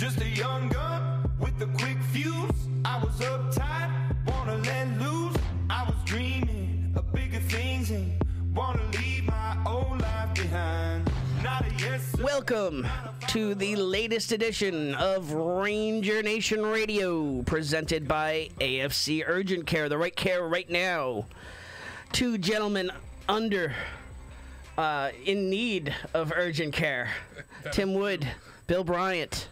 Just a young gun with a quick fuse. I was uptight, wanna let loose. I was dreaming of bigger things and wanna leave my old life behind. Not a yes sir. Welcome to the latest edition of Ranger Nation Radio, presented by AFC Urgent Care, the right care right now. Two gentlemen in need of urgent care. Tim Wood, Bill Bryant.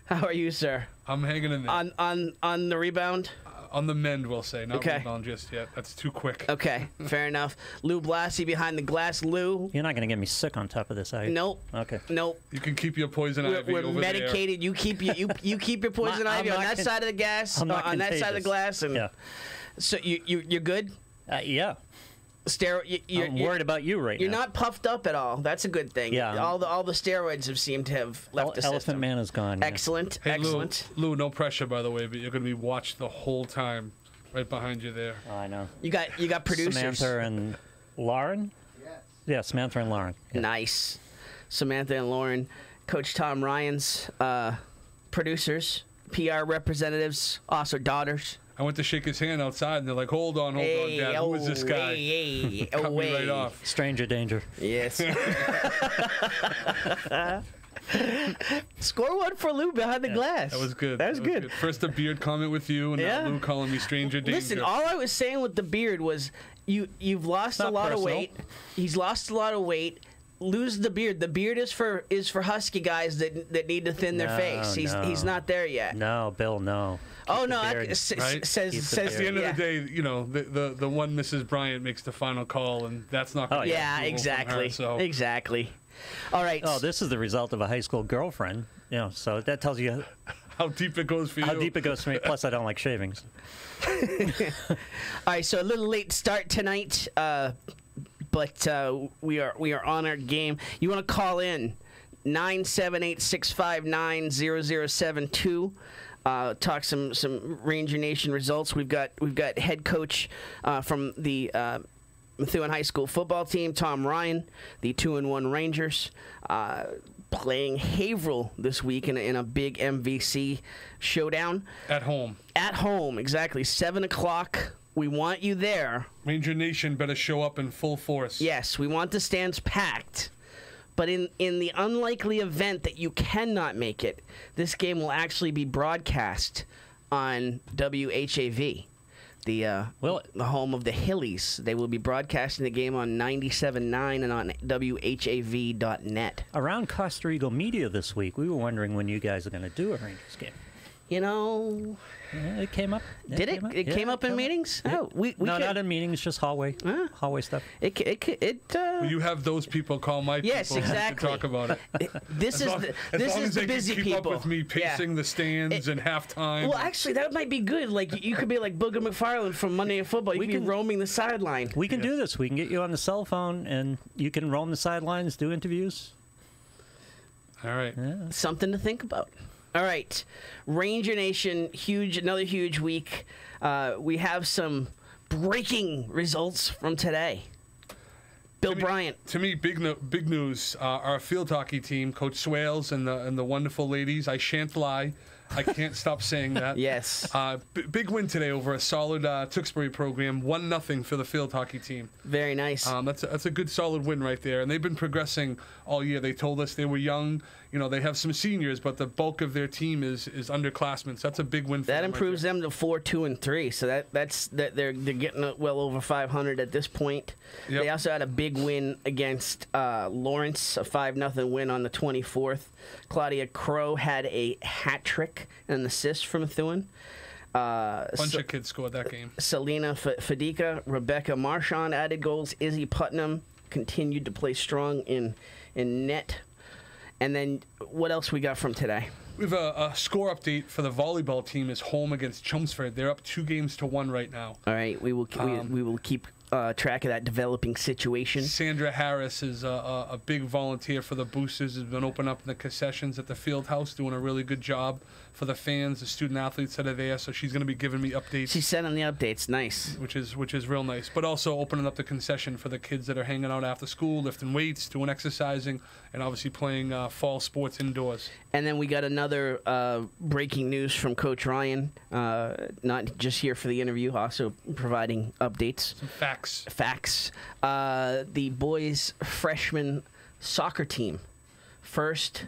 How are you, sir? I'm hanging in there. On the rebound? On the mend, we'll say. Not Okay. rebound just yet. That's too quick. Okay, fair enough. Lou Blassie behind the glass. Lou? You're not going to get me sick on top of this, are you? Nope. Okay. Nope. You can keep your poison ivy We're over medicated. You keep you keep your poison I'm ivy on not that side of the gas, I'm not on that side of the contagious. glass, and Yeah. so you're good. Yeah. You're I'm worried about you right You're now. not puffed up at all. That's a good thing. Yeah. All the steroids have seemed to have left the Elephant system. Man is gone. Yeah. Excellent. Hey, Excellent. Lou, no pressure, by the way, but you're going to be watched the whole time right behind you there. Oh, I know. You got producers. Samantha and Lauren? Yes. Yeah, Samantha and Lauren. Yeah. Nice. Samantha and Lauren, Coach Tom Ryan's producers, PR representatives, also daughters. I went to shake his hand outside, and they're like, hold on, Dad. Who is this guy? Hey, Cut me right off. Stranger danger. Yes. Score one for Lou behind the glass. That was good. That was good. First a beard comment with you, and Yeah. now Lou calling me stranger danger. Listen, all I was saying with the beard was you've lost a Not lot of personal. weight. He's lost a lot of weight. Lose the beard. The beard is for husky guys that need to thin their No, face. He's not there yet. No, Bill, no. Oh Keep no! the beard. right? Says Keep the says At the end yeah. of the day, you know, the one Mrs. Bryant makes the final call, and that's not going to Yeah, exactly. Exactly. All right. Oh, this is the result of a high school girlfriend. You know, so that tells you how deep it goes for you. how deep it goes for me. Plus, I don't like shavings. All right. So a little late start tonight, but we are on our game. You want to call in 978-659-0072. Talk some Ranger Nation results. We've got head coach from the Methuen High School football team, Tom Ryan, the 2-1 Rangers, playing Haverhill this week in a big MVC showdown. At home. At home, exactly. 7 o'clock. We want you there. Ranger Nation better show up in full force. Yes, we want the stands packed. But in the unlikely event that you cannot make it, this game will actually be broadcast on WHAV, the home of the Hillies. They will be broadcasting the game on 97.9 and on WHAV.net. Around Costa Rica Media this week, we were wondering when you guys are going to do a Rangers game. You know, Yeah, it came up. did it? It came up in meetings? Yeah. Oh, we No, could- not in meetings, just hallway stuff. Will you have those people call my people Yes, exactly. to talk about it? This As long is as the they busy can keep people. up with me pacing the stands and halftime. Well, actually, that might be good. Like, you could be like Booger McFarland from Monday Night Football. You could be roaming the sideline. We can do this. We can get you on the cell phone, and you can roam the sidelines, do interviews. All right. Yeah. Something to think about. All right. Ranger Nation, another huge week. We have some breaking results from today. Bill Bryant. To me, big news. Our field hockey team, Coach Swales and the wonderful ladies. I shan't lie. I can't stop saying that. Yes. Big win today over a solid Tewksbury program. 1-0 for the field hockey team. Very nice. That's a good solid win right there. And they've been progressing all year. They told us they were young. You know, they have some seniors, but the bulk of their team is underclassmen. So that's a big win for That them. improves them to 4-2-3. So that's they're getting well over 500 at this point. Yep. They also had a big win against Lawrence, a 5-0 win on the 24th. Claudia Crow had a hat trick and an assist from Methuen. Bunch of kids scored that game. Selena Fadica, Rebecca Marchand added goals. Izzy Putnam continued to play strong in net. And then what else we got from today? We have a score update for the volleyball team is home against Chelmsford. They're up 2-1 right now. All right, we will keep track of that developing situation. Sandra Harris is a big volunteer for the boosters. Has been opening up the concessions at the field house, doing a really good job for the fans, the student athletes that are there. So she's going to be giving me updates. She's sending the updates. Nice. Which is real nice. But also opening up the concession for the kids that are hanging out after school, lifting weights, doing exercising, and obviously playing fall sports indoors. And then we got another breaking news from Coach Ryan, not just here for the interview, also providing updates. Some facts. The boys' freshman soccer team, first,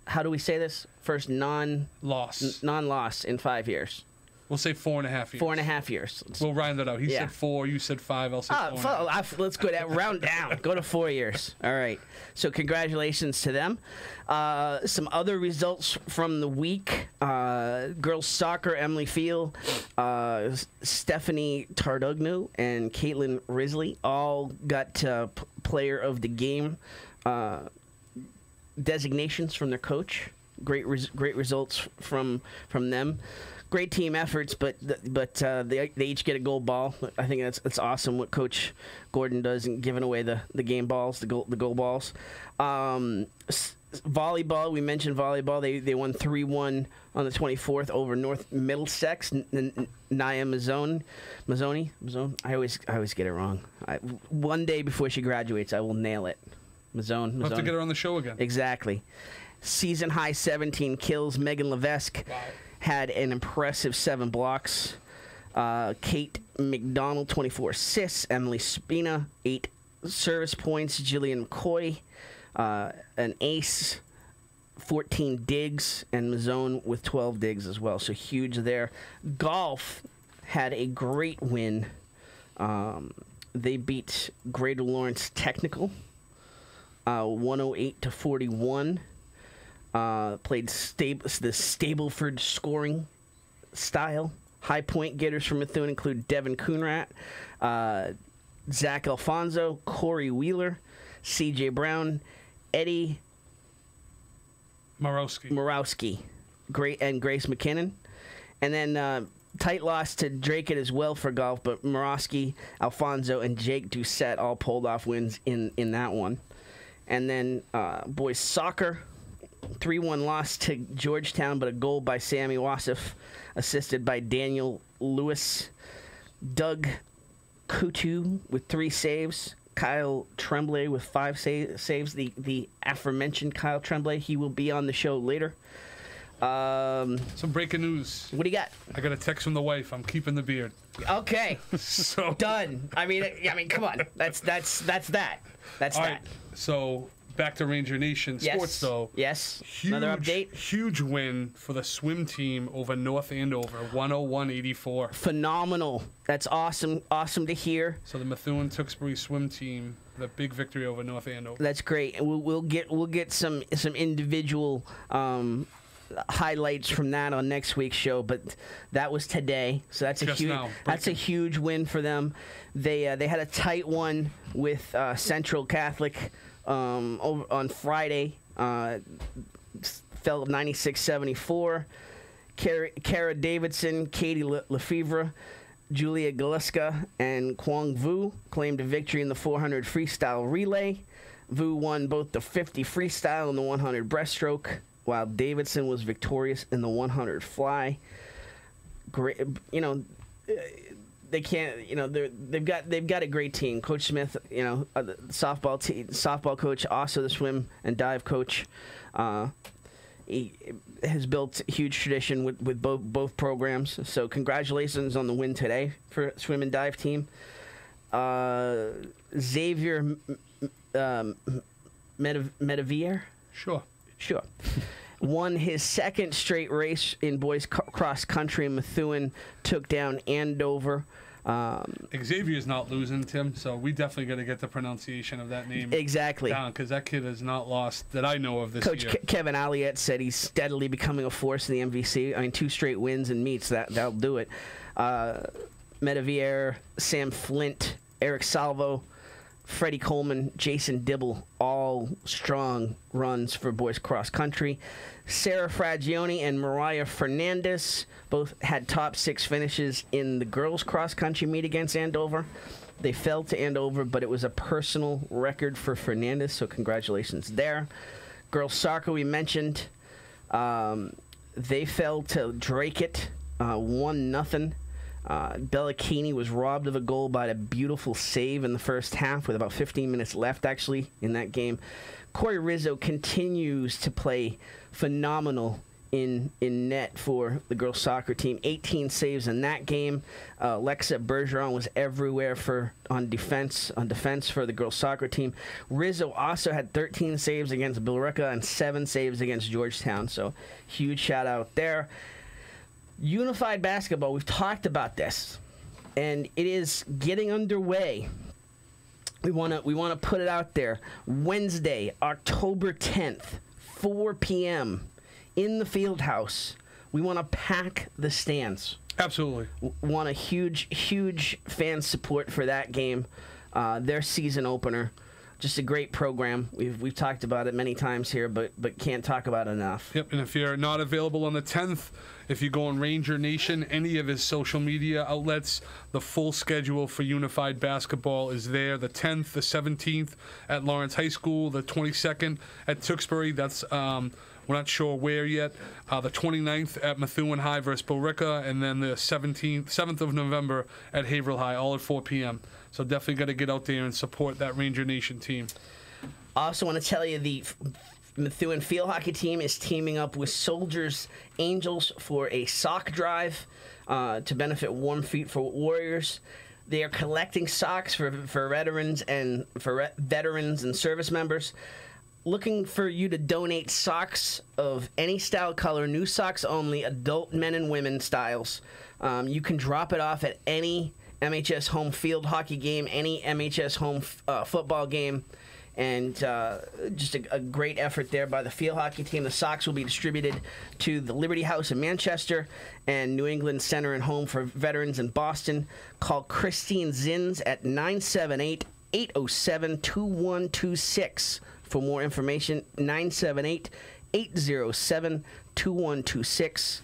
how do we say this? First non-loss in 5 years. We'll say 4.5 years. 4.5 years. We'll round it out. He said 4, you said 5, I'll say 4. Let's go that round down. Go to 4 years. All right. So congratulations to them. Some other results from the week. Girls soccer, Emily Field, Stephanie Tardugno, and Caitlin Risley all got player of the game designations from their coach. Great results from them. Great team efforts, but they each get a gold ball. I think that's awesome what Coach Gordon does in giving away the game balls, the goal balls. Volleyball, we mentioned volleyball. They won 3-1 on the 24th over North Middlesex. Nia Mazzoni. I always get it wrong. One day before she graduates, I will nail it. Mazzone. We'll have to get her on the show again. Exactly. Season high 17 kills. Megan Levesque. Wow. Had an impressive 7 blocks. Kate McDonald, 24 assists. Emily Spina, 8 service points. Jillian McCoy, an ace, 14 digs. And Mazzone with 12 digs as well. So huge there. Golf had a great win. They beat Greater Lawrence Technical, 108-41. Played the Stableford scoring style. High point getters from Methuen include Devin Coonrat, Zach Alfonso, Corey Wheeler, C.J. Brown, Eddie Morowski, and Grace McKinnon. And then tight loss to Draken as well for golf, but Morowski, Alfonso, and Jake Doucette all pulled off wins in that one. And then boys soccer, 3-1 loss to Georgetown, but a goal by Sammy Wassif, assisted by Daniel Lewis. Doug Kutu with 3 saves. Kyle Tremblay with 5 saves. The aforementioned Kyle Tremblay. He will be on the show later. Some breaking news. What do you got? I got a text from the wife. I'm keeping the beard. Okay. So done. I mean, come on. That's that. That's all that. right. So back to Ranger Nation sports, though. Yes. Huge, another update. Huge win for the swim team over North Andover, 101-84. Phenomenal. That's awesome. Awesome to hear. So the Methuen-Tewksbury swim team, the big victory over North Andover. That's great. And we'll get some individual highlights from that on next week's show. But that was today, so that's a huge win for them. They had a tight one with Central Catholic. Over on Friday, fell 96-74. Kara Davidson, Katie Lefevre, Julia Galiska, and Kwong Vu claimed a victory in the 400 freestyle relay. Vu won both the 50 freestyle and the 100 breaststroke, while Davidson was victorious in the 100 fly. Great, they can't, they've got a great team. Coach Smith, the softball coach, also the swim and dive coach. He has built a huge tradition with both programs. So congratulations on the win today for swim and dive team. Xavier Medivier? Sure. Won his second straight race in boys cross country in Methuen, took down Andover. Xavier's not losing, Tim, so we definitely got to get the pronunciation of that name exactly down, because that kid has not lost that I know of this Coach year. Kevin Alliette said he's steadily becoming a force in the MVC. I mean, 2 straight wins and meets, that'll do it. Medivier, Sam Flint, Eric Salvo, Freddie Coleman, Jason Dibble, all strong runs for boys cross country. Sarah Fragioni and Mariah Fernandez both had top 6 finishes in the girls cross country meet against Andover. They fell to Andover, but it was a personal record for Fernandez, so congratulations there. Girls soccer, we mentioned. They fell to Drake-it, 1-0. Bellacchini was robbed of a goal by a beautiful save in the first half with about 15 minutes left, actually, in that game. Corey Rizzo continues to play phenomenal in net for the girls soccer team. 18 saves in that game. Lexa Bergeron was everywhere on defense for the girls soccer team. Rizzo also had 13 saves against Billerica and 7 saves against Georgetown. So huge shout out there. Unified basketball, we've talked about this, and it is getting underway. We want to put it out there. Wednesday, October 10th, 4 p.m. in the field house. We want to pack the stands. Absolutely. Want a huge fan support for that game, their season opener. Just a great program. We've talked about it many times here, but can't talk about it enough. Yep, and if you're not available on the 10th, if you go on Ranger Nation, any of his social media outlets, the full schedule for Unified Basketball is there. The 10th, the 17th at Lawrence High School, the 22nd at Tewksbury. That's we're not sure where yet. The 29th at Methuen High versus Billerica, and then the 7th of November at Haverhill High, all at 4 p.m. So definitely got to get out there and support that Ranger Nation team. Also want to tell you the Methuen field hockey team is teaming up with Soldiers Angels for a sock drive to benefit Warm Feet for Warriors. They are collecting socks for veterans and service members. Looking for you to donate socks of any style, color, new socks only, adult men and women styles. You can drop it off at any MHS home field hockey game, any MHS home football game, and just a great effort there by the field hockey team. The socks will be distributed to the Liberty House in Manchester and New England Center and Home for Veterans in Boston. Call Christine Zins at 978-807-2126 for more information. 978-807-2126.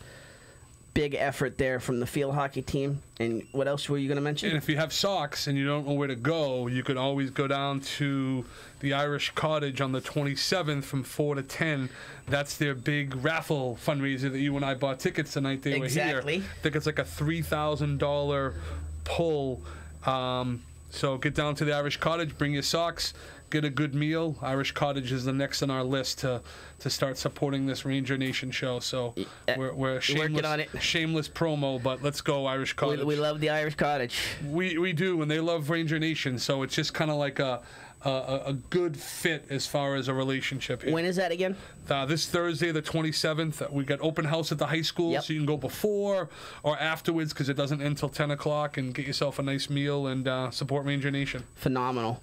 Big effort there from the field hockey team. And what else were you going to mention? And if you have socks and you don't know where to go, you can always go down to the Irish Cottage on the 27th from 4 to 10. That's their big raffle fundraiser that you and I bought tickets tonight. They were here. I think it's like a $3,000 pull. So get down to the Irish Cottage, bring your socks, get a good meal. Irish Cottage is the next on our list to start supporting this Ranger Nation show. So we're shameless promo, but let's go Irish Cottage. We love the Irish Cottage. We do, and they love Ranger Nation. So it's just kind of like a good fit as far as a relationship here. When is that again? This Thursday, the 27th. We got open house at the high school, so you can go before or afterwards because it doesn't end till 10 o'clock, and get yourself a nice meal and support Ranger Nation. Phenomenal.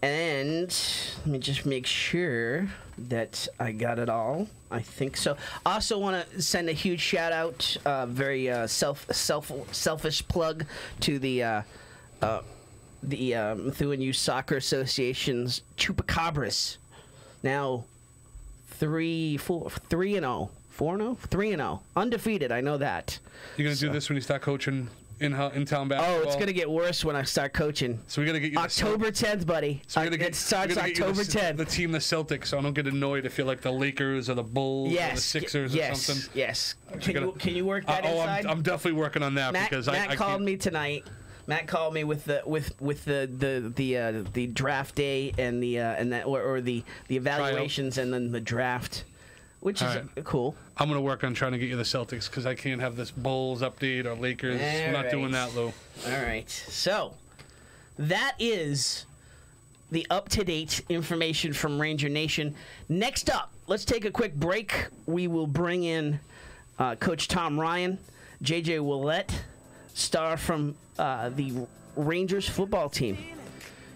And let me just make sure that I got it all. I think so. Also want to send a huge shout out, very selfish plug to the Methuen Youth Soccer Association's Chupacabras. Now 3-0, undefeated. I know that. You're gonna do this when you start coaching in town basketball? Oh, it's gonna get worse when I start coaching. So we gotta get you October 10th, buddy. So it starts October 10th. The team, the Celtics, so I don't get annoyed if you're like the Lakers or the Bulls or the Sixers or something. Yes. Can you work that inside? I'm definitely working on that because Matt called me tonight. Matt called me with the draft day and the evaluations and then the draft, which is cool. I'm gonna work on trying to get you the Celtics because I can't have this Bulls update or Lakers. We're not doing that, Lou. All right. So that is the up-to-date information from Ranger Nation. Next up, let's take a quick break. We will bring in Coach Tom Ryan, JJ Oullette, star from the Rangers football team.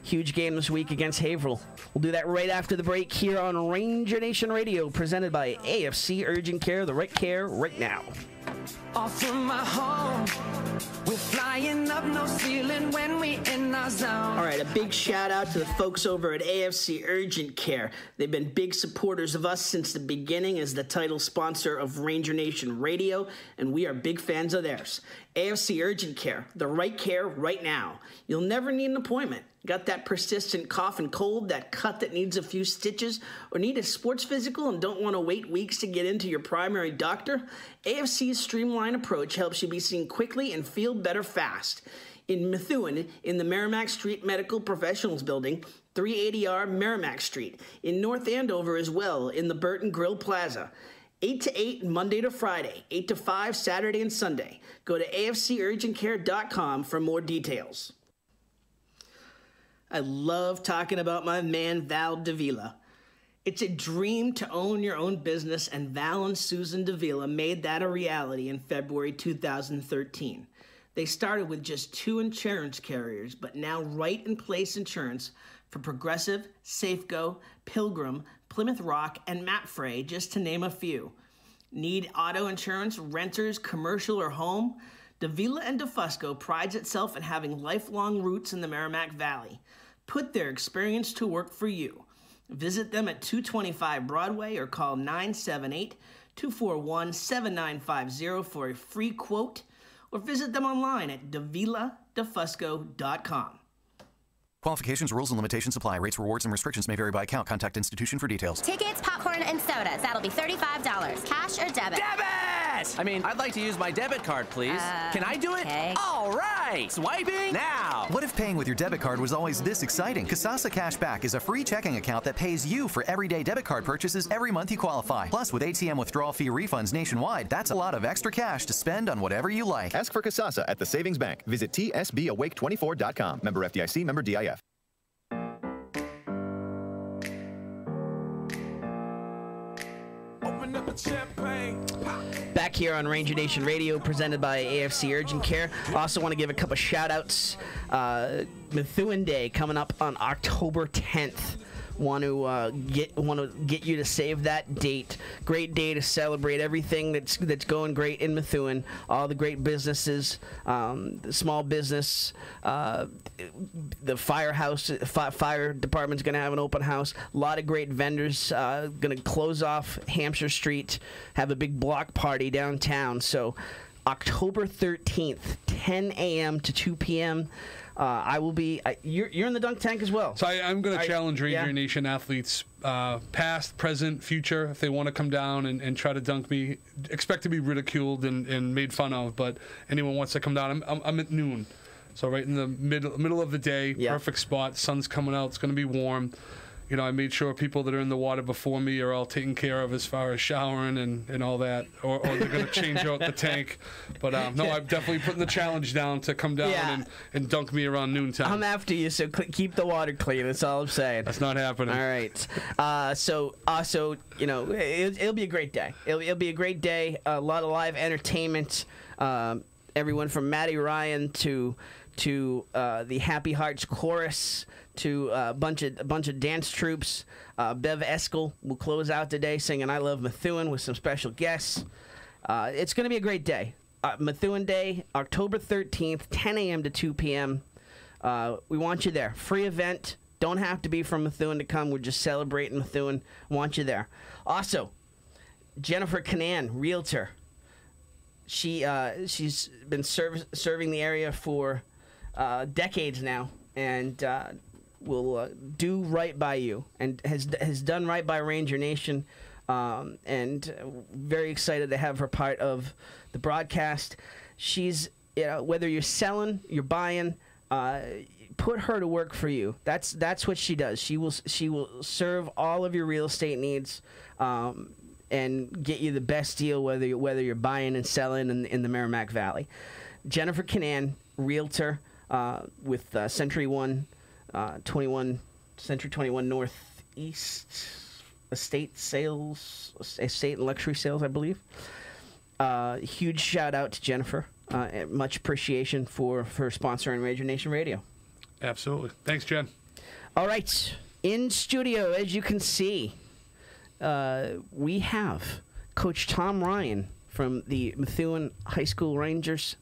Huge game this week against Haverhill. We'll do that right after the break here on Ranger Nation Radio, presented by AFC Urgent Care, the right care right now. Off from my home, We're flying up no ceiling when we in our zone. All right, a big shout out to the folks over at AFC Urgent Care. They've been big supporters of us since the beginning as the title sponsor of Ranger Nation Radio, and we are big fans of theirs. AFC Urgent Care, the right care right now. You'll never need an appointment. Got that persistent cough and cold, that cut that needs a few stitches, or need a sports physical and don't want to wait weeks to get into your primary doctor? AFC's streamlined approach helps you be seen quickly and feel better fast. In Methuen, in the Merrimack Street Medical Professionals Building, 380R Merrimack Street. In North Andover as well, in the Burton Grill Plaza. 8 to 8 Monday to Friday, 8 to 5 Saturday and Sunday. Go to afcurgentcare.com for more details. I love talking about my man Val Davila. It's a dream to own your own business, and Val and Susan Davila made that a reality in February 2013. They started with just 2 insurance carriers, but now Right in Place Insurance for Progressive, Safeco, Pilgrim, Plymouth Rock, and Mapfre, just to name a few. Need auto insurance, renters, commercial, or home? Davila and DeFusco prides itself in having lifelong roots in the Merrimack Valley. Put their experience to work for you. Visit them at 225 Broadway or call 978-241-7950 for a free quote, or visit them online at daviladefusco.com. Qualifications, rules, and limitations apply. Rates, rewards, and restrictions may vary by account. Contact institution for details. Tickets, popcorn, and sodas. That'll be $35. Cash or debit? Debit! I mean, I'd like to use my debit card, please. Can I do it? Okay. All right. Swiping now. What if paying with your debit card was always this exciting? Kasasa Cashback is a free checking account that pays you for everyday debit card purchases every month you qualify. Plus, with ATM withdrawal fee refunds nationwide, that's a lot of extra cash to spend on whatever you like. Ask for Kasasa at the Savings Bank. Visit tsbawake24.com. Member FDIC, member DIF. Back here on Ranger Nation Radio, presented by AFC Urgent Care. Also want to give a couple shout-outs. Methuen Day coming up on October 10th. Want to get you to save that date. Great day to celebrate everything that's going great in Methuen. All the great businesses, the small business, the firehouse, fire department's going to have an open house. A lot of great vendors going to close off Hampshire Street, have a big block party downtown. So October 13th, 10 a.m. to 2 p.m. I will be. You're in the dunk tank as well. So I'm going to challenge Ranger Nation athletes, past, present, future, if they want to come down and try to dunk me. Expect to be ridiculed and made fun of, but anyone wants to come down, I'm at noon. So right in the middle of the day, perfect spot. Sun's coming out. It's going to be warm. You know, I made sure people that are in the water before me are all taken care of as far as showering and all that, or they're going to change out the tank. But no, I'm definitely putting the challenge down to come down and dunk me around noontime. I'm after you, so keep the water clean. That's all I'm saying. That's not happening. All right. So also, you know, it'll be a great day. It'll be a great day. A lot of live entertainment. Everyone from Maddie Ryan to the Happy Hearts Chorus, to a bunch of dance troops. Bev Eskel will close out today singing "I Love Methuen" with some special guests. It's going to be a great day. Methuen Day, October 13th, 10 a.m. to 2 p.m. We want you there. Free event. Don't have to be from Methuen to come. We're just celebrating Methuen. Want you there. Also, Jennifer Canan, realtor. She's been serving the area for decades now, and will do right by you, and has done right by Ranger Nation, and very excited to have her part of the broadcast. She's, whether you're selling, you're buying, put her to work for you. That's what she does. She will serve all of your real estate needs, and get you the best deal, whether you're buying and selling in the Merrimack Valley. Jennifer Canan, realtor, with Century 21 Northeast estate and luxury sales, I believe. Huge shout out to Jennifer. Much appreciation for sponsoring Ranger Nation Radio. Absolutely. Thanks, Jen. All right. In studio, as you can see, we have Coach Tom Ryan from the Methuen High School Rangers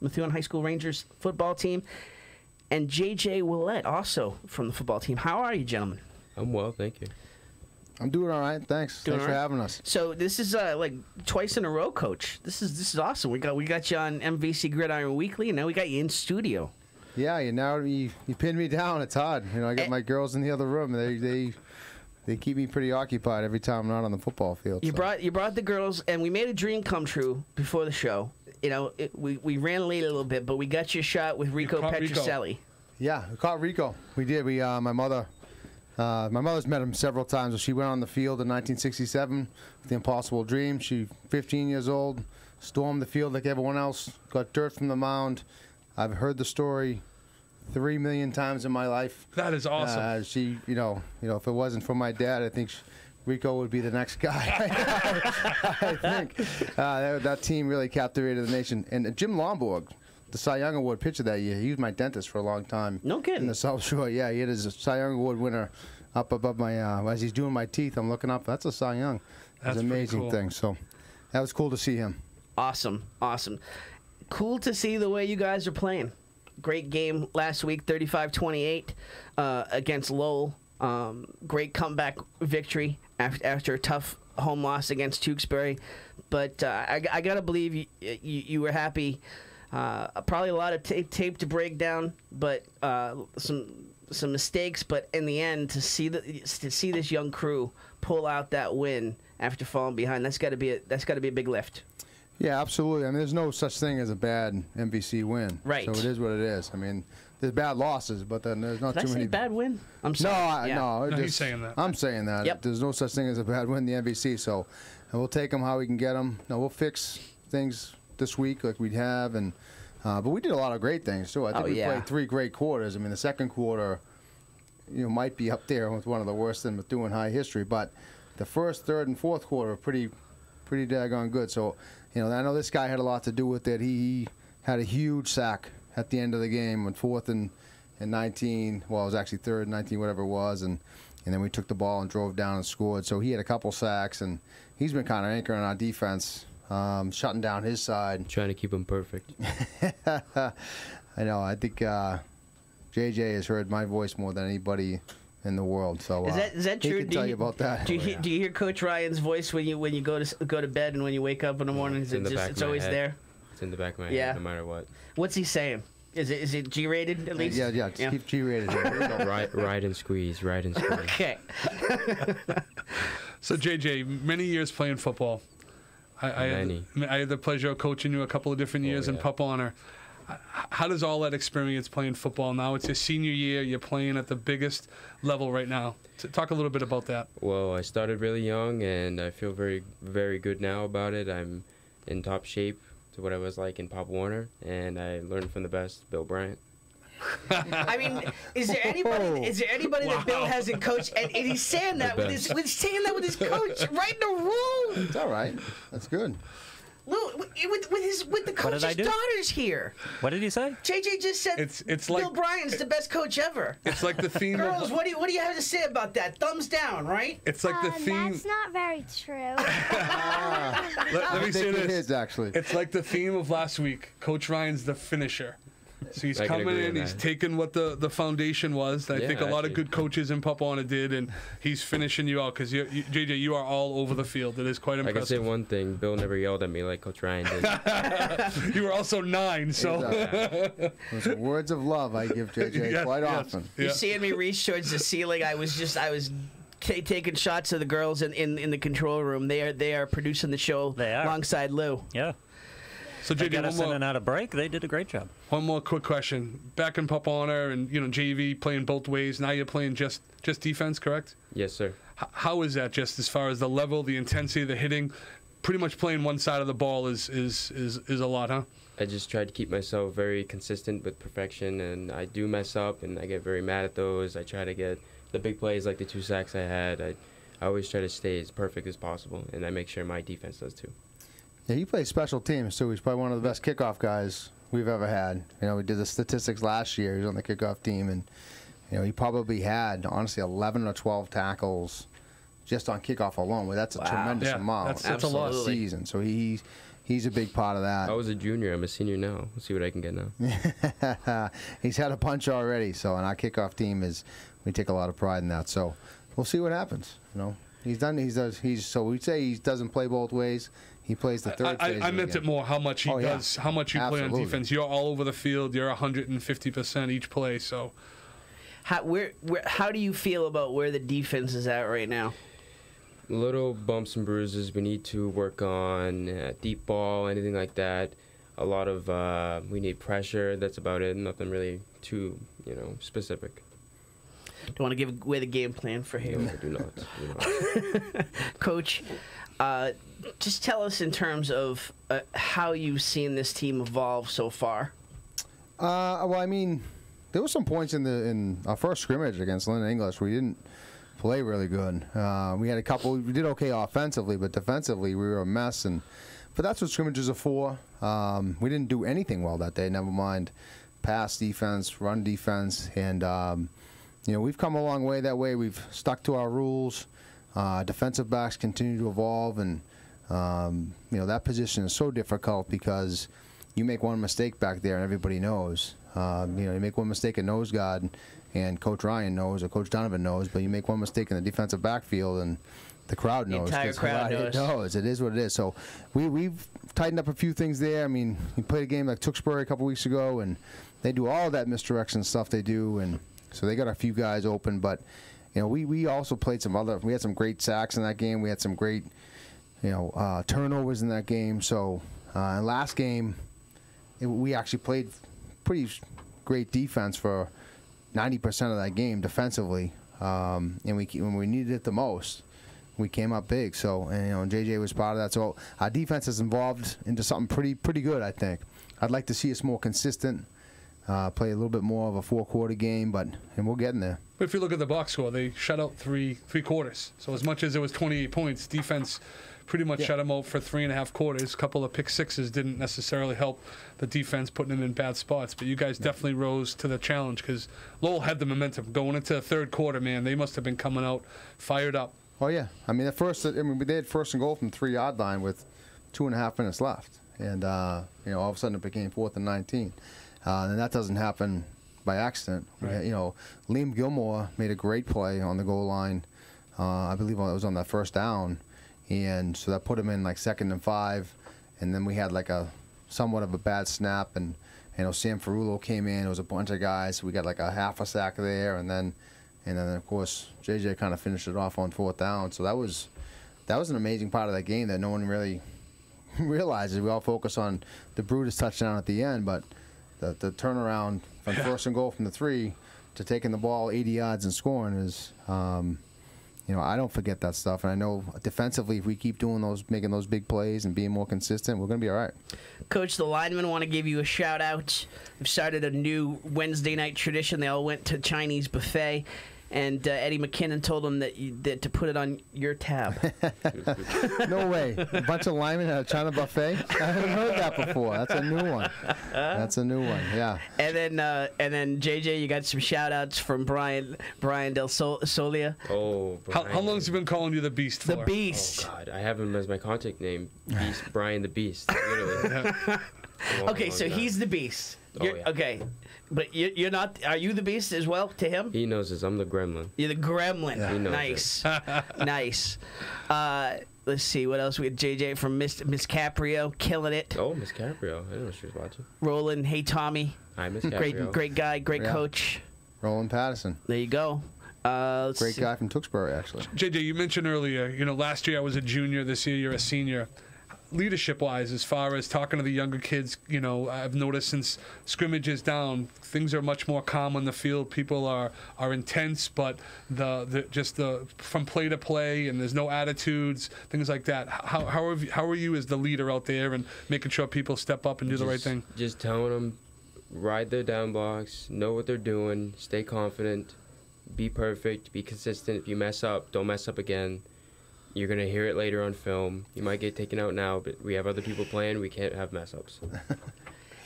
football team, and JJ Oullette, also from the football team. How are you, gentlemen? I'm well, thank you. I'm doing all right. Thanks. Doing Thanks all for right? having us. So this is like twice in a row, Coach. This is awesome. We got you on MVC Gridiron Weekly, and now we got you in studio. Yeah, you pinned me down. It's hard. I got my girls in the other room. They keep me pretty occupied every time I'm not on the football field. You brought the girls, and we made a dream come true before the show. We ran late a little bit, but we got you a shot with Rico Petrocelli. Yeah, we caught Rico. We did. My mother's met him several times. She went on the field in 1967 with the Impossible Dream. She, 15 years old, stormed the field like everyone else, got dirt from the mound. I've heard the story 3 million times in my life. That is awesome. She, if it wasn't for my dad, I think Rico would be the next guy. I think that team really captivated the nation. And Jim Lomborg, the Cy Young Award pitcher that year, he was my dentist for a long time. No kidding. In the South Shore, yeah, he had his Cy Young Award winner up above my, as he's doing my teeth, I'm looking up. That's a Cy Young. That's an amazing cool. thing. So that was cool to see him. Awesome. Cool to see the way you guys are playing. Great game last week, 35-28 against Lowell. Great comeback victory after a tough home loss against Tewksbury. But I got to believe you were happy. Probably a lot of tape to break down, but some mistakes. But in the end, to see this young crew pull out that win after falling behind, that's got to be a big lift. Yeah, absolutely. I mean, there's no such thing as a bad MVC win. Right. So it is what it is. I mean, there's bad losses, but then there's not Did too I say many. bad win? I'm sorry. No. He's saying that. I'm saying that. Yep. There's no such thing as a bad win in the MVC. So we'll take them how we can get them. We'll fix things this week like we have, and but we did a lot of great things too. I think we played 3 great quarters. I mean, the second quarter, might be up there with one of the worst in Methuen High history, but the first, third, and fourth quarter were pretty daggone good. So, I know this guy had a lot to do with it. He had a huge sack at the end of the game on 4th and 19. Well, it was actually 3rd and 19, whatever it was, and then we took the ball and drove down and scored. So he had a couple sacks, and he's been kind of anchoring our defense, shutting down his side. Trying to keep him perfect. I know. I think JJ has heard my voice more than anybody in the world. So is that true? He can tell you about that. Do you hear Coach Ryan's voice when you go to bed and when you wake up in the morning? It's always there. It's in the back of my head, no matter what. What's he saying? Is it G-rated at least? Yeah. Keep G-rated. Ride and squeeze. Okay. So JJ, many years playing football. I had the pleasure of coaching you a couple of different years in Pup Honor. How does all that experience playing football now? It's your senior year. You're playing at the biggest level right now. Talk a little bit about that. Well, I started really young, and I feel very, very good now about it. I'm in top shape to what I was like in Pop Warner, and I learned from the best, Bill Bryant. I mean, is there anybody that Bill hasn't coached? And he's saying that with his coach right in the room. It's all right. That's good. With the coach's daughters here. What did he say? JJ just said it's Bill like, Bryant's the best coach ever. It's like the theme. Girls, what do you have to say about that? Thumbs down, right? It's like the theme. That's not very true. Let me say this. It is, actually. It's like the theme of last week. Coach Ryan's the finisher. So he's I can coming agree in, with he's that. taking what the foundation was. I think a lot of good coaches in Pup Honor did, and he's finishing you out because JJ, you are all over the field. It is quite I can say impressive. one thing: Bill never yelled at me like Coach Ryan did. You were also 9, so. Those are words of love I give JJ quite often. You're seeing me reach towards the ceiling. I was taking shots of the girls in the control room. They are producing the show alongside Lou. Yeah. So They JJ, got us in and out of break. They did a great job. one more quick question. Back in Pup Honor and JV playing both ways. Now you're playing just defense, correct? Yes, sir. How is that? Just as far as the level, the intensity, the hitting, pretty much playing one side of the ball is a lot, huh? I just try to keep myself very consistent with perfection, and I do mess up, and I get very mad at those. I try to get the big plays like the 2 sacks I had. I always try to stay as perfect as possible, and I make sure my defense does too. Yeah, he plays special teams, too. He's probably one of the best kickoff guys we've ever had. We did the statistics last year. He was on the kickoff team, and he probably had, honestly, 11 or 12 tackles just on kickoff alone. Well, that's a tremendous amount. That's a lot. Season. So he he's a big part of that. I was a junior. I'm a senior now. We'll see what I can get now. He's had a punch already. So, and our kickoff team we take a lot of pride in that. So, we'll see what happens. So we'd say he doesn't play both ways. He plays the third phase. I meant it more how much he does, how much you play on defense. You're all over the field. You're 150% each play. So, how do you feel about where the defense is at right now? Little bumps and bruises we need to work on. Deep ball, anything like that. A lot of we need pressure. That's about it. Nothing really too specific. Do you want to give away the game plan for him? No, I do not. Coach, just tell us in terms of how you've seen this team evolve so far. Well, I mean, there were some points in our first scrimmage against Lynn English we didn't play really good. We had a couple. We did okay offensively, but defensively we were a mess. But that's what scrimmages are for. We didn't do anything well that day. Never mind pass defense, run defense, and we've come a long way that way. We've stuck to our rules. Defensive backs continue to evolve, and that position is so difficult because you make one mistake back there and everybody knows. You make one mistake at nose guard, and Coach Ryan knows or Coach Donovan knows, but you make one mistake in the defensive backfield and the crowd knows. The entire crowd knows. It is what it is. So we've tightened up a few things there. I mean, we played a game like Tewksbury a couple weeks ago, and they do all that misdirection stuff they do, and so they got a few guys open. But we also played we had some great sacks in that game. We had some great turnovers in that game. So last game we actually played pretty great defense for 90% of that game defensively, and when we needed it the most, we came up big. So and JJ was part of that. So our defense has evolved into something pretty good, I think. I'd like to see us more consistent, play a little bit more of a four-quarter game, and we're getting there. But if you look at the box score, they shut out three quarters. So as much as it was 28 points, defense pretty much shut them out for 3.5 quarters. A couple of pick sixes didn't necessarily help the defense, putting them in bad spots. But you guys definitely rose to the challenge because Lowell had the momentum going into the third quarter. Man, they must have been coming out fired up. Oh yeah, I mean they had first and goal from the 3-yard line with 2.5 minutes left, and all of a sudden it became 4th and 19, and that doesn't happen by accident. Right. Liam Gilmore made a great play on the goal line. I believe it was on that first down. And so that put him in like 2nd and 5, and then we had like a somewhat of a bad snap, and Sam Ferrulo came in. It was a bunch of guys. So we got like a half a sack there, and then of course JJ kind of finished it off on 4th down. So that was an amazing part of that game that no one really realizes. We all focus on the Brutus touchdown at the end, but the turnaround from first and goal from the 3 to taking the ball 80 yards and scoring is. I don't forget that stuff, and I know defensively, if we keep making those big plays and being more consistent, we're going to be all right. Coach, the linemen want to give you a shout-out. They've started a new Wednesday night tradition. They all went to Chinese buffet, and Eddie McKinnon told them that to put it on your tab. No way. A bunch of linemen at a China buffet? I haven't heard that before. That's a new one. Yeah. And then JJ, you got some shout-outs from Brian Del Solia. Oh, Brian. How long has he been calling you the Beast for? The Beast. Oh, God. I have him as my contact name. Beast, Brian the Beast. Literally. Okay, so he's the Beast. Oh, yeah. Okay, but you're not. Are you the Beast as well to him? He knows this. I'm the Gremlin. You're the Gremlin. Yeah. He knows Nice, nice. Let's see what else we had. JJ from Miss Caprio, killing it. Oh, Miss Caprio. I didn't know she was watching. Roland, hey Tommy. Hi, Miss Caprio. Great guy, great coach. Roland Patterson. There you go. Great guy from Tewksbury, actually. JJ, you mentioned earlier, last year I was a junior. This year you're a senior. Leadership-wise, as far as talking to the younger kids, I've noticed since scrimmages down, things are much more calm on the field. People are intense, but just from play to play, and there's no attitudes, things like that. How are you as the leader out there and making sure people step up and do the right thing? Just telling them, ride their down blocks, know what they're doing, stay confident, be perfect, be consistent. If you mess up, don't mess up again. You're going to hear it later on film. You might get taken out now, but we have other people playing. We can't have mess-ups.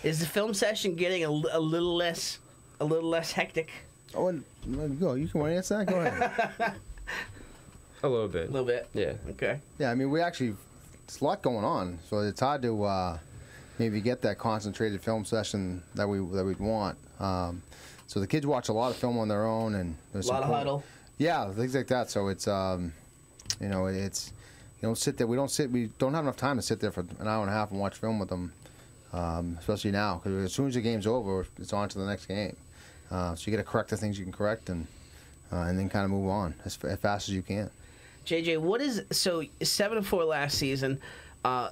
Is the film session getting a little less hectic? Oh, go. You can want to answer that? Go ahead. A little bit. A little bit? Yeah. Okay. Yeah, I mean, we actually it's a lot going on, so it's hard to maybe get that concentrated film session that we'd want. So the kids watch a lot of film on their own, and there's a lot of huddle. Yeah, things like that. So it's it's you don't sit there. We don't have enough time to sit there for an hour and a half and watch film with them, especially now, because as soon as the game's over, it's on to the next game. So you got to correct the things you can correct, and then kind of move on as fast as you can. JJ, what is 7-4 last season? A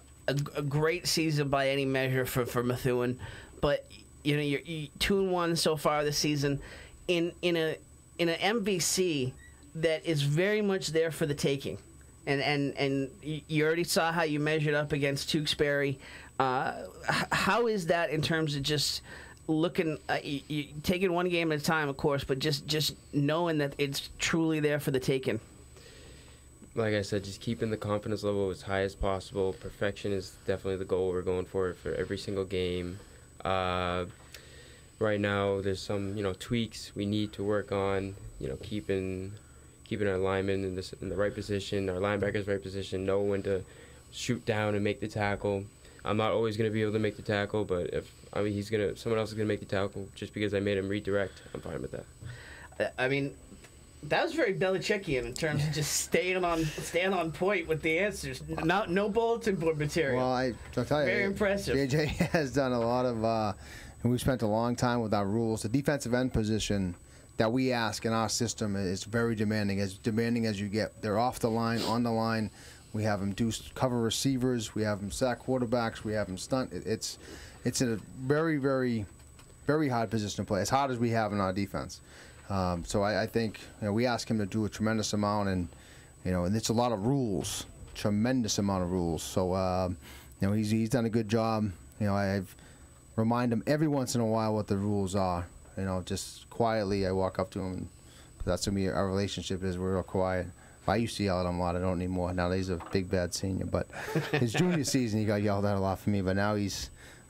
great season by any measure for Methuen, but you're 2-1 so far this season in an MVC that is very much there for the taking, and you already saw how you measured up against Tewksbury. How is that in terms of just looking, taking one game at a time, of course, but just knowing that it's truly there for the taking? Like I said, just keeping the confidence level as high as possible. Perfection is definitely the goal we're going for every single game. Right now, there's some tweaks we need to work on. Keeping our linemen in the right position, our linebackers right position, know when to shoot down and make the tackle. I'm not always going to be able to make the tackle, but if someone else is going to make the tackle just because I made him redirect, I'm fine with that. I mean, that was very Belichickian in terms of just staying on point with the answers. No bulletin board material. Well, I'll tell you, very impressive. JJ has done a lot of, and we've spent a long time with our rules. The defensive end position that we ask in our system is very demanding as you get. They're off the line, on the line. We have them do cover receivers. We have them sack quarterbacks. We have them stunt. It's a very, very, very hard position to play, as hard as we have in our defense. So I think we ask him to do a tremendous amount, and and it's a lot of rules, tremendous amount of rules. So he's done a good job. I've remind him every once in a while what the rules are. Just quietly I walk up to him, and that's what our relationship is. We're real quiet. I used to yell at him a lot. I don't anymore. Now that he's a big bad senior, but his junior season he got yelled at a lot for me. But now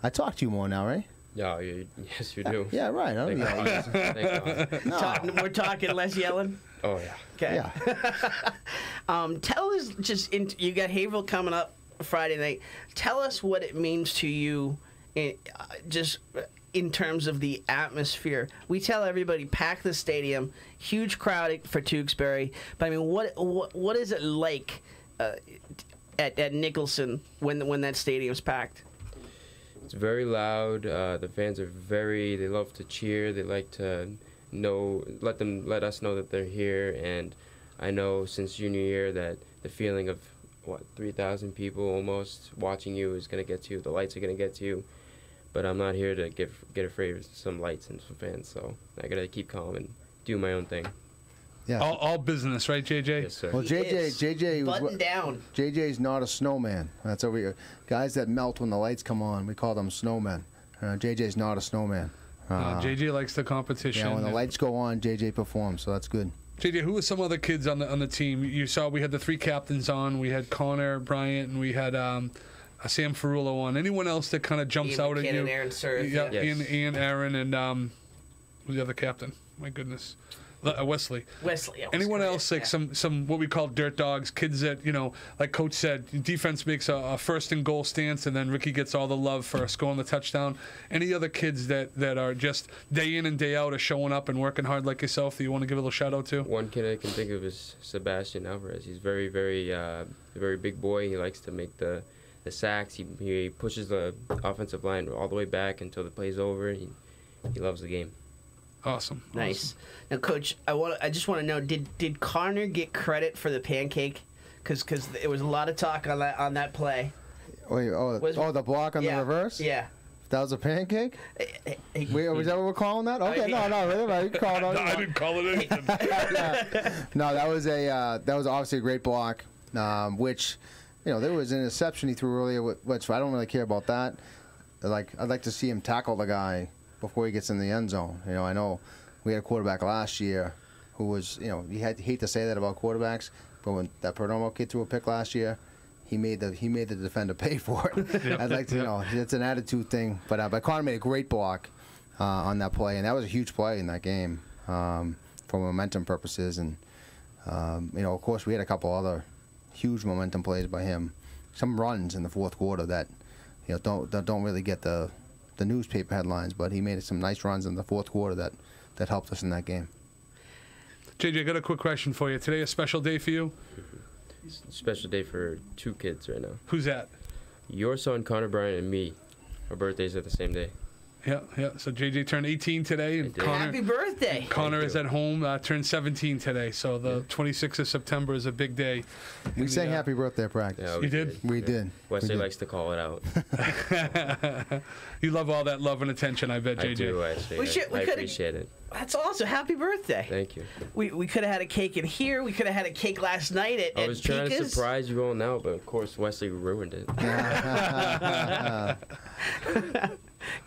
I talk to you more now, right? Yeah, yes, you do. Yeah, right. I don't yell. Thank God. No. We're talking less yelling. Oh yeah. Okay. Yeah. Tell us you got Haverhill coming up Friday night. Tell us what it means to you, in terms of the atmosphere. We tell everybody pack the stadium, huge crowd for Tewksbury. But I mean, what is it like at Nicholson when that stadium's packed? It's very loud. The fans are they love to cheer. They like to let us know that they're here. And I know since junior year that the feeling of 3,000 people almost watching you is going to get to you. The lights are going to get to you. But I'm not here to get afraid of some lights and some fans. So I got to keep calm and do my own thing. Yeah. All business, right, JJ? Yes, sir. Well, JJ button down. JJ's not a snowman. That's what guys that melt when the lights come on. We call them snowmen. JJ's not a snowman. JJ likes the competition. Yeah, when the lights go on, JJ performs. So that's good. JJ, who were some other kids on the team? You saw we had the three captains on. We had Connor Bryant, and we had Sam Ferrullo on. Anyone else that kind of jumps out at you? And Aaron Surf. Yeah, Yes. Ian, Aaron, and who's the other captain? My goodness. Wesley. Yeah, Anyone else like some what we call dirt dogs, kids that like Coach said, defense makes a first and goal stance, and then Ricky gets all the love for scoring the touchdown. Any other kids that are just day in and day out are showing up and working hard like yourself that you want to give a little shout out to? One kid I can think of is Sebastian Alvarez. He's very very big boy. He likes to make the sacks. He pushes the offensive line all the way back until the play's over. He loves the game. Awesome. Nice. Now, Coach, I just want to know, did Connor get credit for the pancake? Because there was a lot of talk on that play. Wait, the block on the reverse? Yeah. That was a pancake? Wait, was that what we're calling that? Okay, no, you called it. I didn't call it anything. No, that was obviously a great block, which, there was an interception he threw earlier, which I don't really care about that. I'd like to see him tackle the guy before he gets in the end zone. I know we had a quarterback last year who was, you hate to say that about quarterbacks, but when that Perdomo kid threw a pick last year, he made the defender pay for it. Yep. I'd like to, it's an attitude thing. But Connor made a great block on that play, and that was a huge play in that game for momentum purposes. And of course, we had a couple other huge momentum plays by him. some runs in the fourth quarter that don't really get the newspaper headlines, but he made some nice runs in the fourth quarter that helped us in that game. JJ, I got a quick question for you. Today a special day for you? It's a special day for 2 kids right now. Who's that? Your son, Connor Bryant, and me. Our birthdays are the same day. Yeah. So JJ turned 18 today, and Connor. Happy birthday! Connor is at home, turned 17 today. So the 26th of September is a big day. We sang happy birthday at practice. Yeah, You did? We did. Wesley likes to call it out. You love all that love and attention, I bet, JJ. I do, actually. I appreciate it. That's awesome. Happy birthday. Thank you. We could have had a cake in here. We could have had a cake last night at I was trying to Pika's. surprise you all now, but of course Wesley ruined it.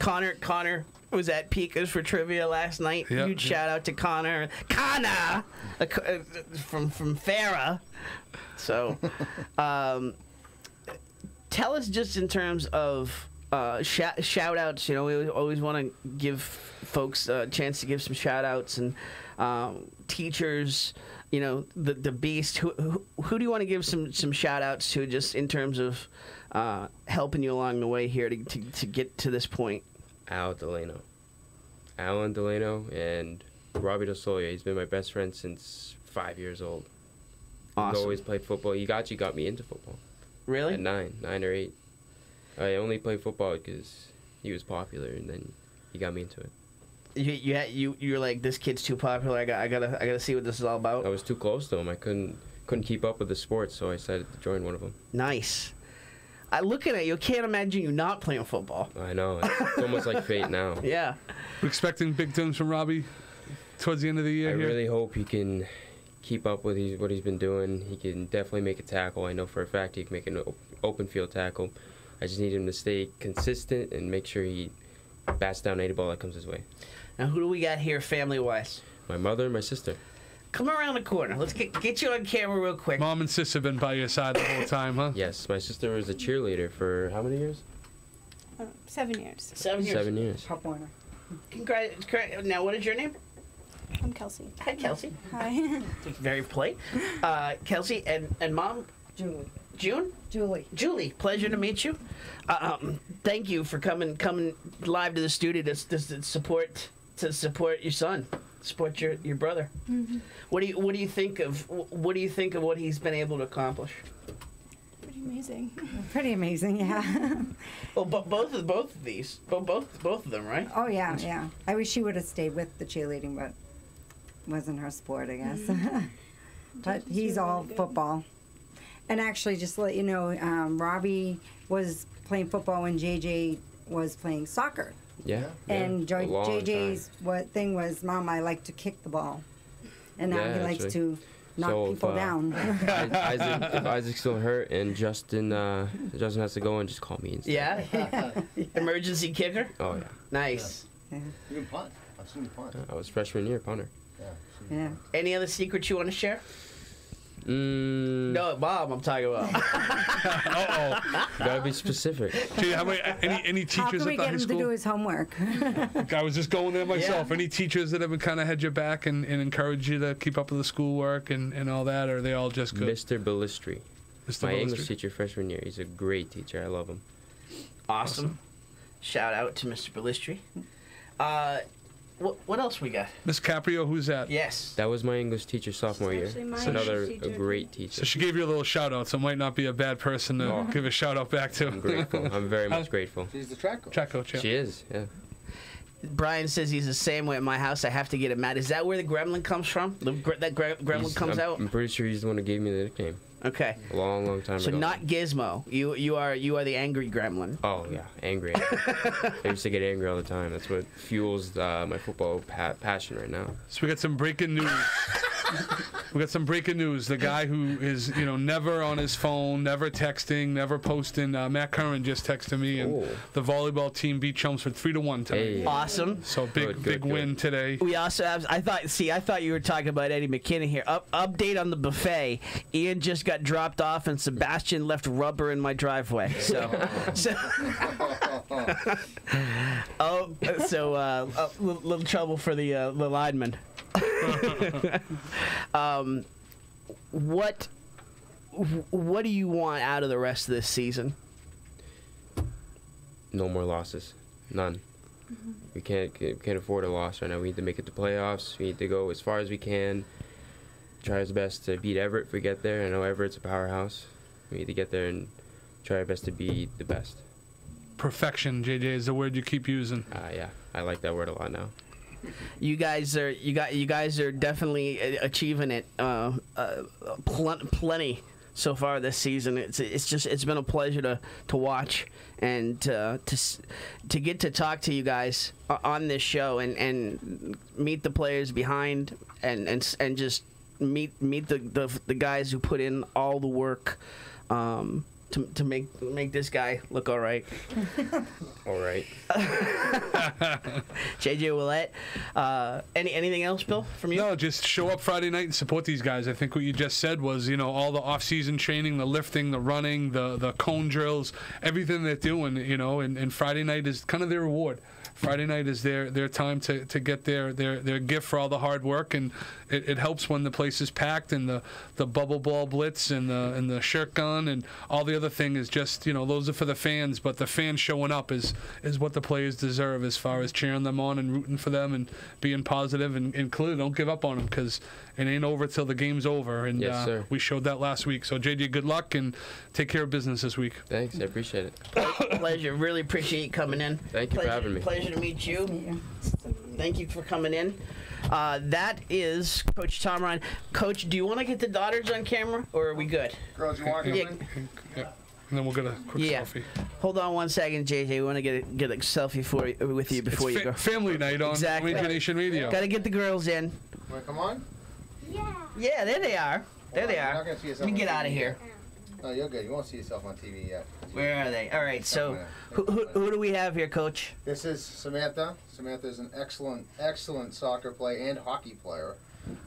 Connor was at Pika's for trivia last night. Yep. Huge shout out to Connor from Farah. So, tell us just in terms of shout outs. We always want to give folks a chance to give some shout outs and teachers. The beast. Who do you want to give some shout outs to just in terms of helping you along the way here to get to this point? Alan Delano and Robbie DeSolia. He's been my best friend since 5 years old. Awesome. He's always played football. He actually got me into football. Really? At 9 or 8. I only played football because he was popular, and then he got me into it. You're like, this kid's too popular. I gotta see what this is all about. I was too close to him. I couldn't keep up with the sports, so I decided to join one of them. Nice. Looking at you, I can't imagine you not playing football. I know. It's almost like fate now. Yeah. We're expecting big things from Robbie towards the end of the year. I really hope he can keep up with what he's been doing. He can definitely make a tackle. I know for a fact he can make an open field tackle. I just need him to stay consistent and make sure he bats down any ball that comes his way. Now, who do we got here family-wise? My mother and my sister. Come around the corner. Let's get you on camera real quick. Mom and sis have been by your side the whole time, huh? Yes, my sister was a cheerleader for how many years? 7 years. 7 years. 7 years. Pop Warner. Congrats. Now, what is your name? I'm Kelsey. Hi, Kelsey. Hi. Very polite. Kelsey and Mom? Julie. June? Julie. Pleasure to meet you. Thank you for coming live to the studio to support your son, support your brother. Mm-hmm. What do you think of what he's been able to accomplish? Pretty amazing. Pretty amazing, yeah. Well, both of these, both of them, right? Oh yeah. I wish she would have stayed with the cheerleading, but wasn't her sport, I guess. Mm-hmm. But he's all football. And actually, just to let you know, Robbie was playing football when JJ was playing soccer. Yeah. And JJ's thing was, Mom, I like to kick the ball. And now he likes to knock people down. If Isaac's still hurt and Justin has to go and just call me instead. Yeah? Emergency kicker? Oh, yeah. Nice. You can punt. I've seen you punt. I was freshman year punter. Yeah. Any other secrets you want to share? No, Bob, I'm talking about. Gotta be specific. Gee, any teachers How can we at the get high him school? to do his homework? I was just going there myself. Yeah. Any teachers that have kind of had your back and encouraged you to keep up with the schoolwork and all that, or are they all just good? Mr. Ballistri. Mr. My Ballistri. English teacher freshman year. He's a great teacher. I love him. Awesome. Shout out to Mr. Ballistri. What else we got? Miss Caprio, who's that? Yes. That was my English teacher sophomore year. actually my It's another English teacher. great teacher. So she gave you a little shout out, so it might not be a bad person to give a shout out back to. I'm grateful. I'm very much grateful. She's the track coach. Track coach, yeah. She is, yeah. Brian says he's the same way at my house. I have to get him mad. Is that where the gremlin comes from? That gremlin comes out? I'm pretty sure he's the one who gave me the nickname. Okay. A long time So ago. not Gizmo. You are the angry gremlin. Oh, yeah. Angry. I used to get angry all the time. That's what fuels my football passion right now. So we got some breaking news. The guy who is, never on his phone, never texting, never posting. Matt Curran just texted me, and the volleyball team beat Chelmsford 3-1 tonight. Hey. Awesome. So big win today. We also have. I thought you were talking about Eddie McKinnon here. Update on the buffet. Ian just got dropped off, and Sebastian left rubber in my driveway. So little trouble for the lineman. what do you want out of the rest of this season? No more losses. None. We can't afford a loss right now. We need to make it to playoffs. We need to go as far as we can. Try our best to beat Everett if we get there. I know Everett's a powerhouse. We need to get there and try our best to be the best. Perfection, JJ, is the word you keep using. Yeah, I like that word a lot now. You guys are definitely achieving it plenty so far this season. It's been a pleasure to watch and to get to talk to you guys on this show and meet the players behind and just meet the guys who put in all the work to make this guy look all right. All right. JJ Oullette. Anything else, Bill, from you? No, just show up Friday night and support these guys. I think what you just said was, all the off-season training, the lifting, the running, the cone drills, everything they're doing, and Friday night is kind of their reward. Friday night is their time to get their gift for all the hard work, and it helps when the place is packed and the bubble ball blitz and the shirt gun and all the other thing is just, those are for the fans, but the fans showing up is what the players deserve as far as cheering them on and rooting for them and being positive and clearly don't give up on them because it ain't over till the game's over, and yes, sir. We showed that last week. So JJ, good luck and take care of business this week. Thanks, I appreciate it. Pleasure, really appreciate you coming in. Thank you for having me. Pleasure to meet you. Thank you for coming in. That is Coach Tom Ryan. Coach, do you want to get the daughters on camera, or are we good? Girls, you want to come in? Yeah. And then we'll get a quick selfie. Hold on one second, JJ. We want to get a selfie with you before you go. Family night on Ranger Nation Radio. Got to get the girls in. Want to come on? Yeah, there they are. There they are. Let me get out of here. No, you're good. You won't see yourself on TV yet. Where are they? All right, so who do we have here, Coach? This is Samantha. Samantha is an excellent soccer player and hockey player.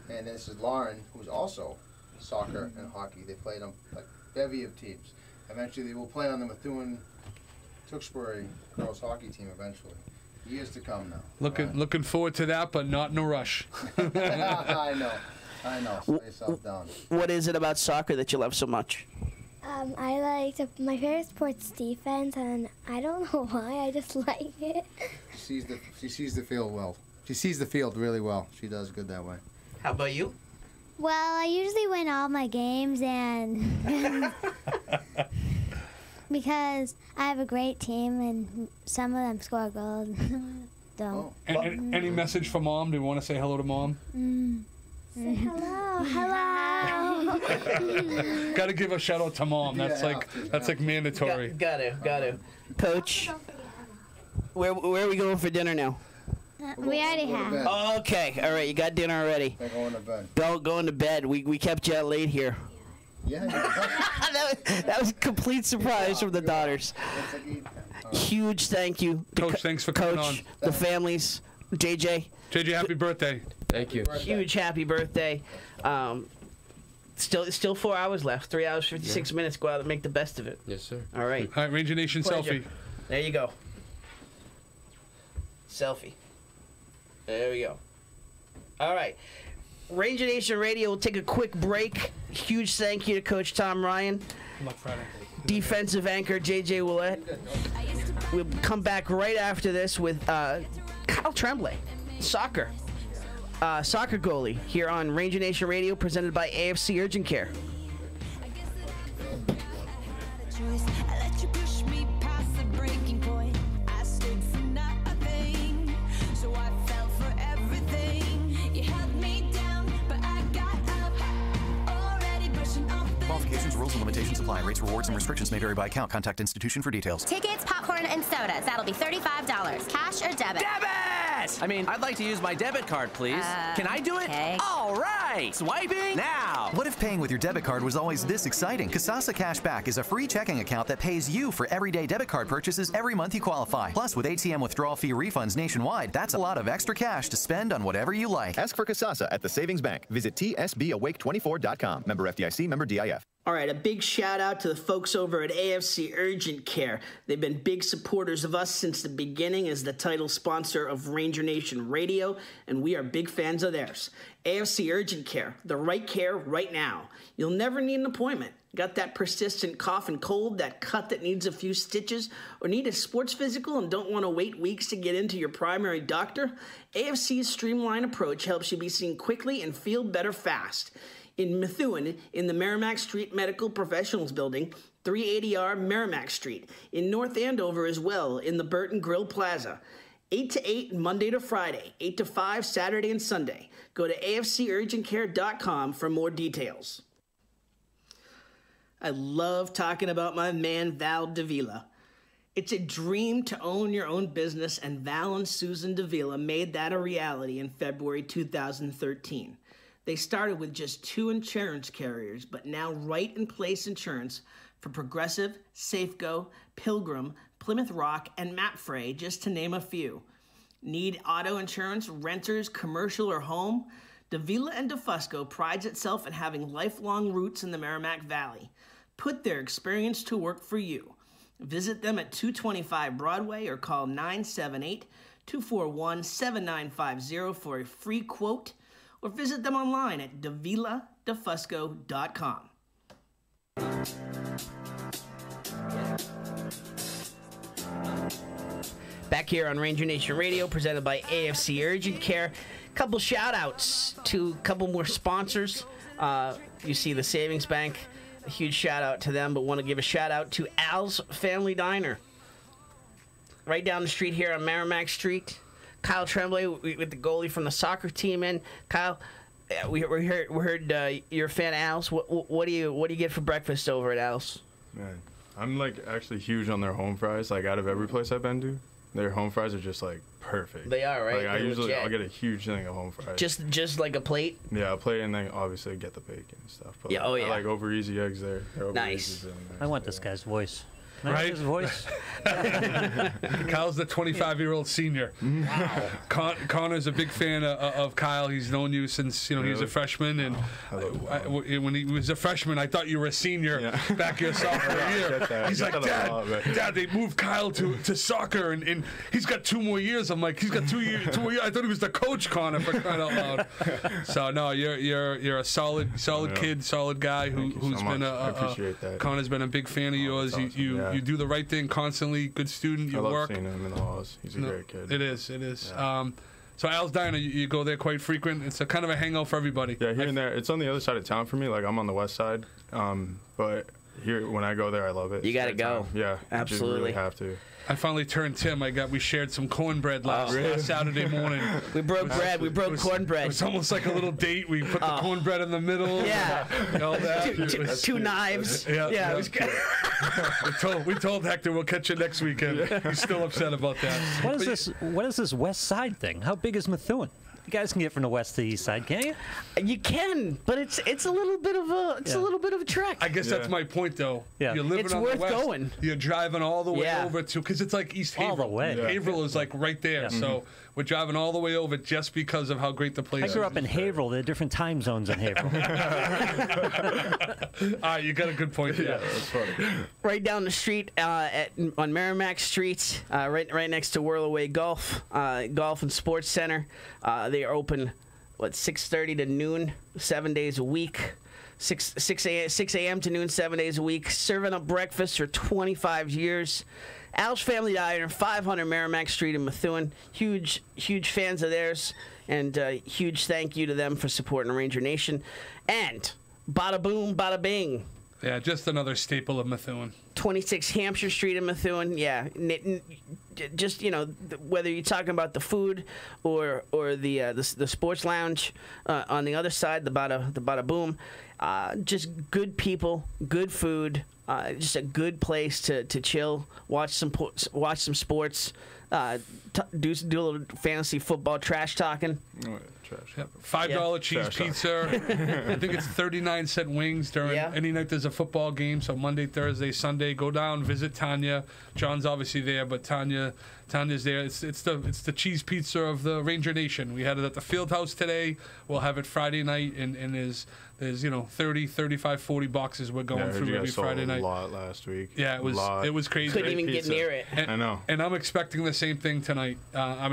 And this is Lauren, who's also soccer and hockey. They played on like bevy of teams. Eventually, they will play on the Methuen-Tewksbury girls hockey team eventually. Years to come now. Looking forward to that, but not in a rush. I know. Slow yourself down. What is it about soccer that you love so much? My favorite sport's defense, and I don't know why. I just like it. She sees the field well. She sees the field really well. She does good that way. How about you? Well, I usually win all my games, and because I have a great team, and some of them score goals. Don't. Any message for Mom? Do you want to say hello to Mom? Say hello. Hello. Got to give a shout out to Mom. That's like mandatory. Got to. Coach, where are we going for dinner now? We already have. Okay, all right. You got dinner already. They're going to bed. Going to bed. We kept you out late here. Yeah. that was a complete surprise from the daughters. Huge thank you, Coach. Thanks for coming on. The families, JJ. JJ, happy birthday. Thank you. Huge happy birthday. Still 4 hours left. 3 hours 56 minutes. Go out and make the best of it. Yes, sir. All right. All right, Ranger Nation Pleasure. selfie. There you go. Selfie. There we go. All right. Ranger Nation Radio will take a quick break. Huge thank you to Coach Tom Ryan. Good luck Friday. Defensive anchor JJ Oullette. We'll come back right after this with Kyle Tremblay, soccer goalie, here on Ranger Nation Radio, presented by AFC Urgent Care. Qualifications, rules, and limitations apply. Rates, rewards, and restrictions may vary by account. Contact institution for details. Tickets, popcorn, and sodas. That'll be $35. Cash or debit? Debit! I mean, I'd like to use my debit card, please. Can I do it? Okay. All right. Swiping now. What if paying with your debit card was always this exciting? Kasasa Cashback is a free checking account that pays you for everyday debit card purchases every month you qualify. Plus, with ATM withdrawal fee refunds nationwide, that's a lot of extra cash to spend on whatever you like. Ask for Kasasa at the Savings Bank. Visit tsbawake24.com. Member FDIC, member DIF. All right, a big shout out to the folks over at AFC Urgent Care. They've been big supporters of us since the beginning as the title sponsor of Ranger Ranger Nation Radio, and we are big fans of theirs. AFC Urgent Care, the right care right now. You'll never need an appointment. Got that persistent cough and cold, that cut that needs a few stitches, or need a sports physical and don't want to wait weeks to get into your primary doctor? AFC's streamlined approach helps you be seen quickly and feel better fast. In Methuen, in the Merrimack Street Medical Professionals Building, 380R Merrimack Street. In North Andover as well, in the Burton Grill Plaza. 8 to 8 Monday to Friday, 8 to 5 Saturday and Sunday. Go to afcurgentcare.com for more details. I love talking about my man Val Davila. It's a dream to own your own business, and Val and Susan Davila made that a reality in February 2013. They started with just 2 insurance carriers, but now Right in Place Insurance for Progressive, Safeco, Pilgrim, Plymouth Rock, and Mapfre, just to name a few. Need auto insurance, renters, commercial, or home? Davila and DeFusco prides itself in having lifelong roots in the Merrimack Valley. Put their experience to work for you. Visit them at 225 Broadway or call 978-241-7950 for a free quote, or visit them online at daviladefusco.com. Back here on Ranger Nation Radio, presented by AFC Urgent Care. Couple shout outs to a couple more sponsors. You see the Savings Bank, a huge shout out to them, but want to give a shout out to Al's Family Diner. Right down the street here on Merrimack Street. Kyle Tremblay with the goalie from the soccer team in. Kyle, we heard you're a fan of Al's. What do you get for breakfast over at Al's? Man, I'm like actually huge on their home fries. Like out of every place I've been to, their home fries are just like perfect. They are, right? Like I'll get a huge thing of home fries. Just like a plate? Yeah, a plate, and then obviously get the bacon and stuff. But yeah, I like over easy eggs there. Nice. I want this guy's voice. Right? His voice. Kyle's the 25-year-old senior. Wow. Connor's a big fan of Kyle. He's known you since he was a freshman, and when he was a freshman, I thought you were a senior back your sophomore year. He's like, Dad, they moved Kyle to soccer, and he's got 2 more years. I'm like, he's got 2 years. 2 more years. I thought he was the coach, Connor, for crying out loud. So no, you're a solid kid, solid guy who's been I appreciate that. Connor's been a big fan of yours. Awesome. You do the right thing constantly. Good student. You I love work. seeing him in the halls. He's a great kid. It is. Yeah. So Al's Diner, you go there quite frequent. It's a kind of a hangout for everybody. Yeah, here and there. It's on the other side of town for me. Like I'm on the west side, but here when I go there, I love it. You got to go. Yeah, absolutely. You really have to. I finally turned Tim. We shared some cornbread last Saturday morning. We broke bread. We broke cornbread. It was almost like a little date. We put the cornbread in the middle. Yeah. All that. Two knives. Yeah. It was good. we told Hector we'll catch you next weekend. He's still upset about that. What is this west side thing? How big is Methuen? You guys can get from the west to the east side, can't you? You can, but it's a little bit of a trek. I guess that's my point, though. Yeah. You're living It's on worth the west. going. You're driving all the way over to, because it's like East Haverhill. All the way. Haverhill is like right there. So we're driving all the way over just because of how great the place is. I grew up in Haverhill. There are different time zones in Haverhill. All right, you got a good point there. Yeah, that's funny. Right down the street on Merrimack Street, right next to Whirlaway Golf and Sports Center. They are open 6:30 to noon, 7 days a week. 6 a.m. to noon, 7 days a week. Serving up breakfast for 25 years. Al's Family Diner, 500 Merrimack Street in Methuen. Huge fans of theirs, and huge thank you to them for supporting Ranger Nation. And bada boom, bada bing. Yeah, just another staple of Methuen. 26 Hampshire Street in Methuen. Yeah, just whether you're talking about the food or the sports lounge on the other side, the bada boom. Just good people, good food. Just a good place to chill, watch some sports, do a little fantasy football trash talking. $5 cheese pizza. I think it's 39-cent wings during any night there's a football game. So Monday, Thursday, Sunday, go down, visit Tanya. John's obviously there, but Tanya Tanya's there. It's the cheese pizza of the Ranger Nation. We had it at the field house today. We'll have it Friday night, and there's 30, 35, 40 boxes we're going through every Friday night. A lot last week. Yeah, it was crazy. Couldn't even get near it. And, I know. And I'm expecting the same thing tonight.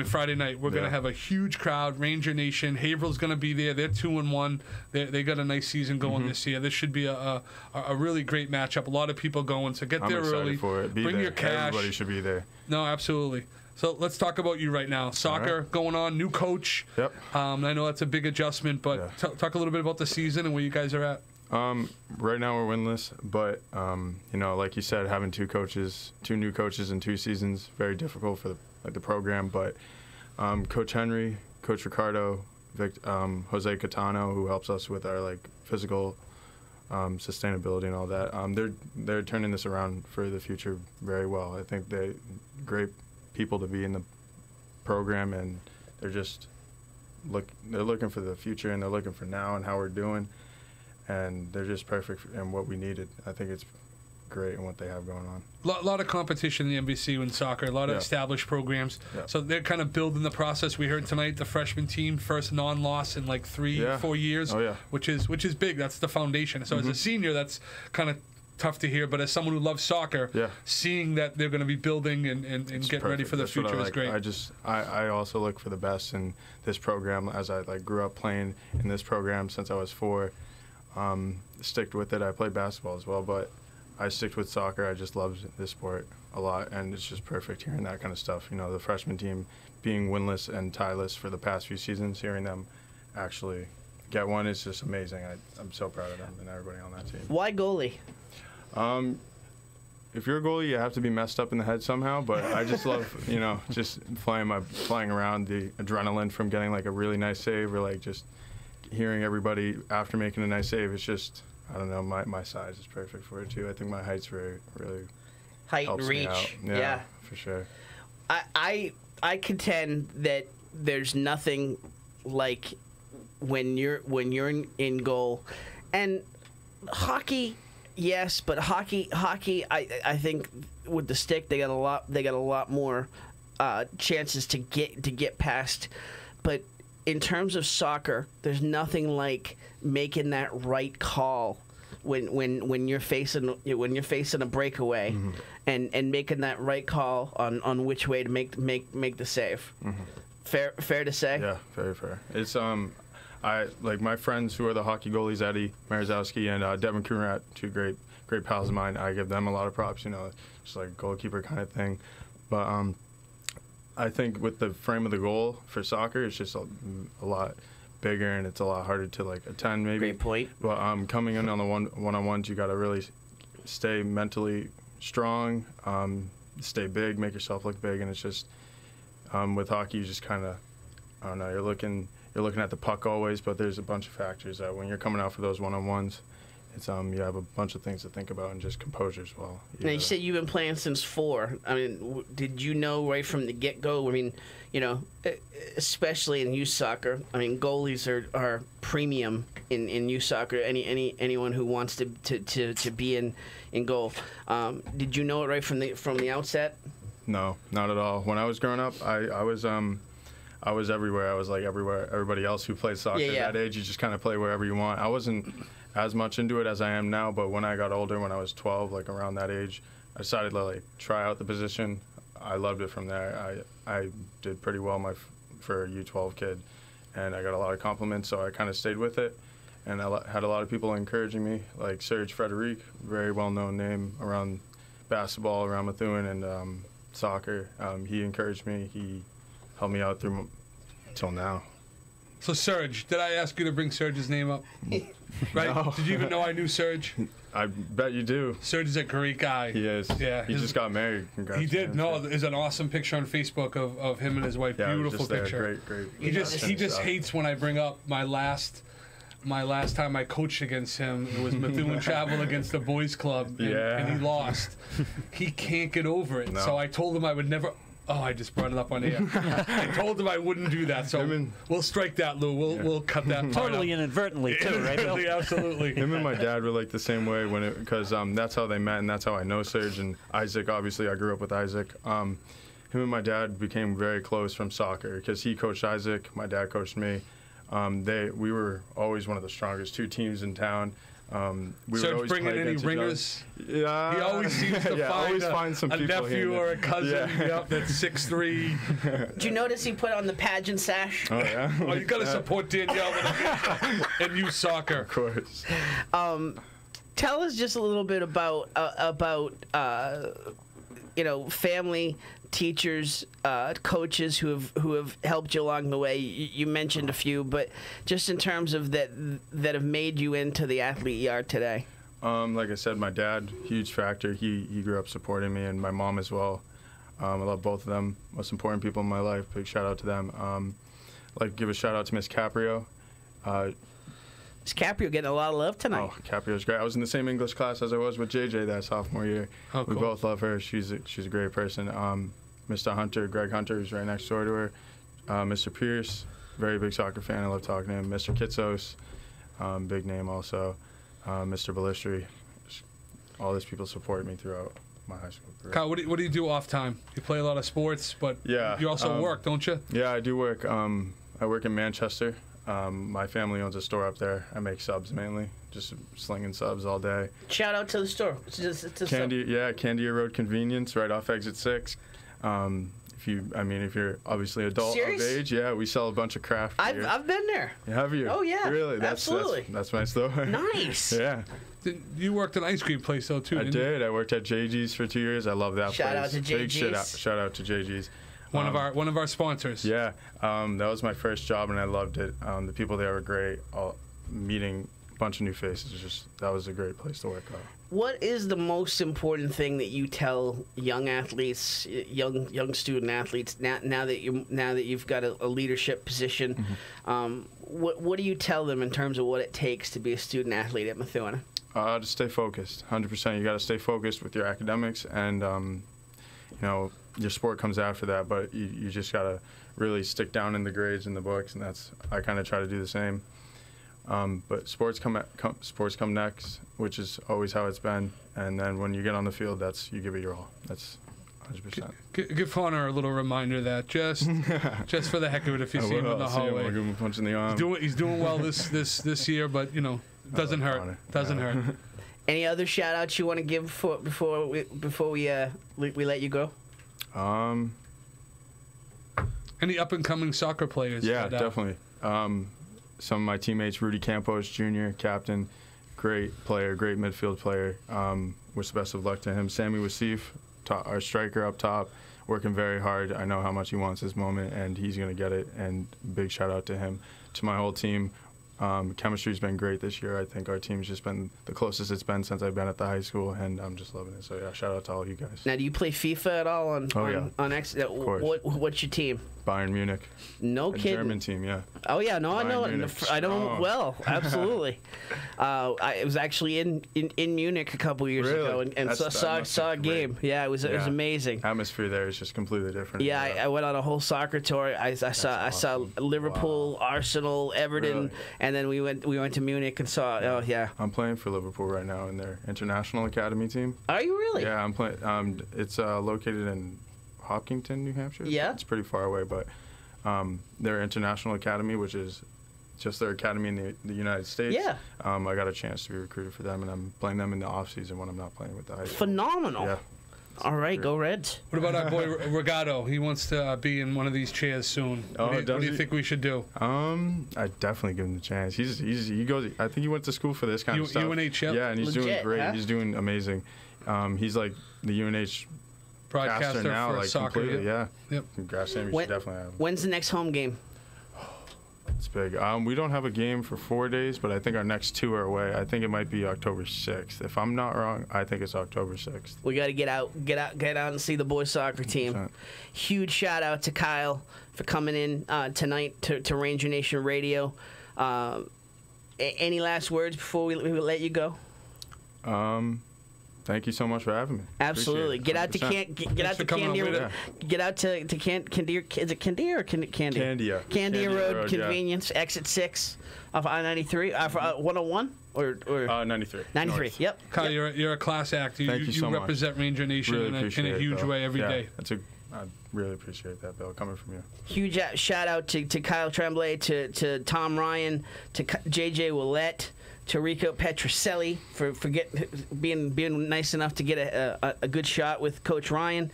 Friday night. We're gonna have a huge crowd. Ranger Nation. Haverhill's gonna be there. They're 2-1. They got a nice season going this year. This should be a really great matchup. A lot of people going. So get there early. For it. Bring there. your cash. Everybody should be there. No, absolutely. So let's talk about you right now. Soccer going on. New coach. Yep. I know that's a big adjustment, but talk a little bit about the season and where you guys are at. Right now we're winless, but like you said, having two new coaches in 2 seasons, very difficult for the program. But Coach Henry, Coach Ricardo, Jose Catano, who helps us with our physical sustainability and all that, they're turning this around for the future very well. I think they're great people to be in the program, and they're looking for the future, and they're looking for now and how we're doing. And they're just perfect in what we needed. I think it's great in what they have going on. A lot of competition in the MVC in soccer, a lot of established programs. Yeah. So they're kind of building the process. We heard tonight the freshman team, first non-loss in 3-4 years, which is big. That's the foundation. So as a senior, that's kind of tough to hear. But as someone who loves soccer, seeing that they're going to be building and getting ready for the future is great. I also look for the best in this program, as I grew up playing in this program since I was 4. Sticked with it. I played basketball as well, but I sticked with soccer. I just loved this sport a lot, and it's just perfect hearing that kind of stuff. The freshman team being winless and tieless for the past few seasons, hearing them actually get one is just amazing. I'm so proud of them and everybody on that team. Why goalie? If you're a goalie, you have to be messed up in the head somehow, but I just love, just flying around, the adrenaline from getting a really nice save, or just hearing everybody after making a nice save. It's just, I don't know, my size is perfect for it too. I think my height's really height and reach. Yeah, for sure. I contend that there's nothing like when you're in goal, and hockey. Yes, but hockey. I think with the stick they got a lot more chances to get past, but in terms of soccer, there's nothing like making that right call when you're facing a breakaway, and making that right call on which way to make the save. Fair to say. Yeah, very fair. It's I my friends who are the hockey goalies, Eddie Marzowski and Devin Kunrat, 2 great pals of mine. I give them a lot of props. Just goalkeeper kind of thing, but I think with the frame of the goal for soccer, it's just a lot bigger, and it's a lot harder to attend maybe. Great point. But coming in on the one-on-ones, you got to really stay mentally strong, stay big, make yourself look big, and it's just with hockey, you just kind of, I don't know, you're looking at the puck always, but there's a bunch of factors that when you're coming out for those one-on-ones, it's you have a bunch of things to think about, and just composure as well. Now you said you've been playing since 4. I mean, did you know right from the get-go? I mean, especially in youth soccer. I mean, goalies are premium in youth soccer. Anyone who wants to be in goal. Did you know it right from the outset? No, not at all. When I was growing up, I was everywhere. I was everywhere. Everybody else who played soccer at that age, you just kind of play wherever you want. I wasn't as much into it as I am now, but when I got older, when I was 12, around that age, I decided to try out the position. I loved it from there. I did pretty well for a U12 kid, and I got a lot of compliments, so I kind of stayed with it. And I had a lot of people encouraging me, like Serge Frederic, very well-known name around basketball, around Methuen, and soccer. He encouraged me. He helped me out through till now. So Serge, did I ask you to bring Serge's name up? Right? No. Did you even know I knew Serge? I bet you do. Serge is a great guy. He is. Yeah. He just got married. Congrats. He did. No, there's an awesome picture on Facebook of him and his wife. Yeah, beautiful picture. Great. He just hates when I bring up my last time I coached against him. It was Methuen Travel against the boys club, and he lost. He can't get over it. No. So I told him I would never. Oh, I just brought it up on air. I told him I wouldn't do that, so we'll strike that, Lou. We'll cut that. Totally inadvertently, too, right? Absolutely. Him and my dad were the same way because that's how they met, and that's how I know Serge and Isaac. Obviously, I grew up with Isaac. him and my dad became very close from soccer because he coached Isaac, my dad coached me. We were always one of the strongest 2 teams in town. We would always bringing play any against ringers? Yeah, He always seems to find some a people nephew or a cousin that's 6'3". Did you notice he put on the pageant sash? Oh, yeah. Oh, you got to support Danielle and youth soccer. Of course. Tell us just a little bit about family, teachers, coaches who have helped you along the way. You mentioned a few, but just in terms of that have made you into the athlete you are today. Like I said, my dad, huge factor. He grew up supporting me, and my mom as well. I love both of them. Most important people in my life. Big shout out to them. Like to give a shout out to Miss Caprio. Miss Caprio getting a lot of love tonight. Oh, Caprio's great. I was in the same English class as I was with JJ that sophomore year. Oh, cool. We both love her. She's a great person. Mr. Hunter, Greg Hunter, who's right next door to her. Mr. Pierce, very big soccer fan. I love talking to him. Mr. Kitsos, big name also. Mr. Ballistri. All these people support me throughout my high school career. Kyle, what do you do off time? You play a lot of sports, but you also work, don't you? Yeah, I do work. I work in Manchester. My family owns a store up there. I make subs mainly, just slinging subs all day. Shout out to the store. Candia Road Convenience, right off exit 6. If you're obviously adult of age, we sell a bunch of craft beer. I've been there. Have you? Oh yeah, really? Absolutely. That's my store. Nice. Yeah. You worked at an ice cream place though too. I did. I worked at JG's for 2 years. I love that Shout place. out to JG's. Big shout out to JG's. One of our sponsors. Yeah, that was my first job and I loved it. The people there were great. Meeting a bunch of new faces. That was a great place to work out. What is the most important thing that you tell young athletes, young student athletes now that you've got a leadership position? Mm-hmm. What do you tell them in terms of what it takes to be a student athlete at Methuen? To stay focused, 100%. You got to stay focused with your academics, and your sport comes after that. But you just got to really stick down in the grades and the books, and I kind of try to do the same. But sports come next, which is always how it's been. And then when you get on the field, you give it your all. That's 100%. Give Connor a little reminder that just for the heck of it, if you see him in the hallway, I'll give him a punch in the arm. He's doing well this year, but doesn't hurt. Doesn't hurt. Any other shout outs you want to give before we let you go? Any up and coming soccer players? Yeah, definitely. Some of my teammates, Rudy Campos Jr., captain, great player, great midfield player. Wish the best of luck to him. Sammy Wasif, our striker up top, working very hard. I know how much he wants this moment, and he's going to get it, and big shout out to him. To my whole team, chemistry's been great this year. I think our team's just been the closest it's been since I've been at the high school, and I'm just loving it. So, yeah, shout out to all you guys. Now, do you play FIFA at all on X? Of course. What's your team? Bayern Munich. No kidding. German team, yeah. Oh yeah, no, I know. I know Strong. well, absolutely. I was actually in Munich a couple years ago and saw a game. Yeah, it was amazing. Atmosphere there is just completely different. Yeah, I went on a whole soccer tour. I saw Liverpool, Arsenal, Everton, and then we went to Munich and saw. Oh yeah. I'm playing for Liverpool right now in their international academy team. Are you really? Yeah, I'm playing. It's located in Hopkinton, New Hampshire. Yeah. It's pretty far away, but their international academy, which is just their academy in the United States. Yeah. I got a chance to be recruited for them, and I'm playing them in the off season when I'm not playing with the high school. Phenomenal. Yeah. All right, go Reds. What about our boy Regato? He wants to be in one of these chairs soon. What do you think we should do? I definitely give him the chance. He goes. I think he went to school for this kind of stuff. UNH, yeah, and he's doing great. Huh? He's doing amazing. He's like the UNH broadcaster now, for like soccer. completely. Yeah. Yep. Congrats, Sam. You should definitely have him. When's the next home game? It's big. We don't have a game for 4 days, but I think our next 2 are away. I think it might be October 6th. If I'm not wrong, I think it's October 6th. We got to get out and see the boys soccer team. 100%. Huge shout out to Kyle for coming in tonight to Ranger Nation Radio. Any last words before we let you go? Thank you so much for having me. Absolutely. Get out to Candia. Is it Candia or Candia? Candia Road Convenience, exit 6 off I-93, 101 or 93. 93. North. Yep. Kyle, you're a class act. Thank you so much. represent Ranger Nation Really in a appreciate huge it, way every day. That's a I really appreciate that, Bill, coming from you. Huge shout out to Kyle Tremblay, to Tom Ryan, to JJ Oullette, to Rico Petroselli for being nice enough to get a good shot with Coach Ryan.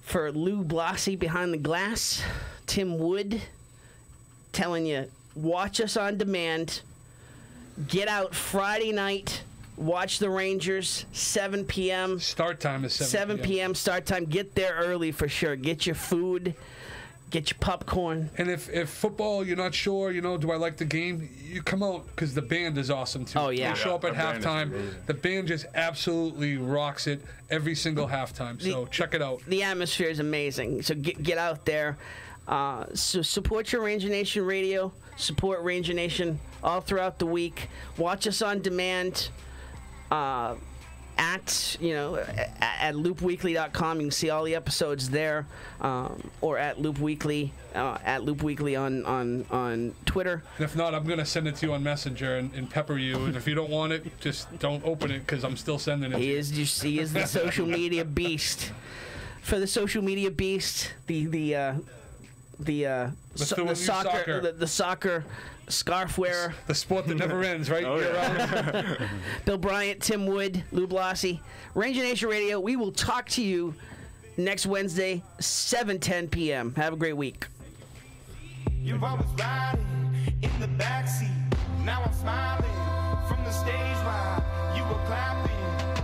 For Lou Blasi behind the glass, Tim Wood telling you, watch us on demand. Get out Friday night. Watch the Rangers, 7 p.m. Start time is 7 p.m. start time. Get there early for sure. Get your food. Get your popcorn. And if football, you're not sure, do I like the game? You come out because the band is awesome, too. Oh, yeah. You show up at halftime. The band just absolutely rocks it every single halftime. So check it out. The atmosphere is amazing. So get out there. So support your Ranger Nation radio. Support Ranger Nation all throughout the week. Watch us on demand. At loopweekly.com. You can see all the episodes there, or at Loop Weekly, on Twitter. And if not, I'm going to send it to you on Messenger and pepper you. And if you don't want it, just don't open it because I'm still sending it. He is the social media beast. For the social media beast, the soccer scarf wearer. The sport that never ends, right? Bill Bryant, Tim Wood, Lou Blasi. Ranger Nation Radio, we will talk to you next Wednesday, 7:10 p.m. Have a great week. You're always riding in the backseat. Now I'm smiling from the stage while you were clapping.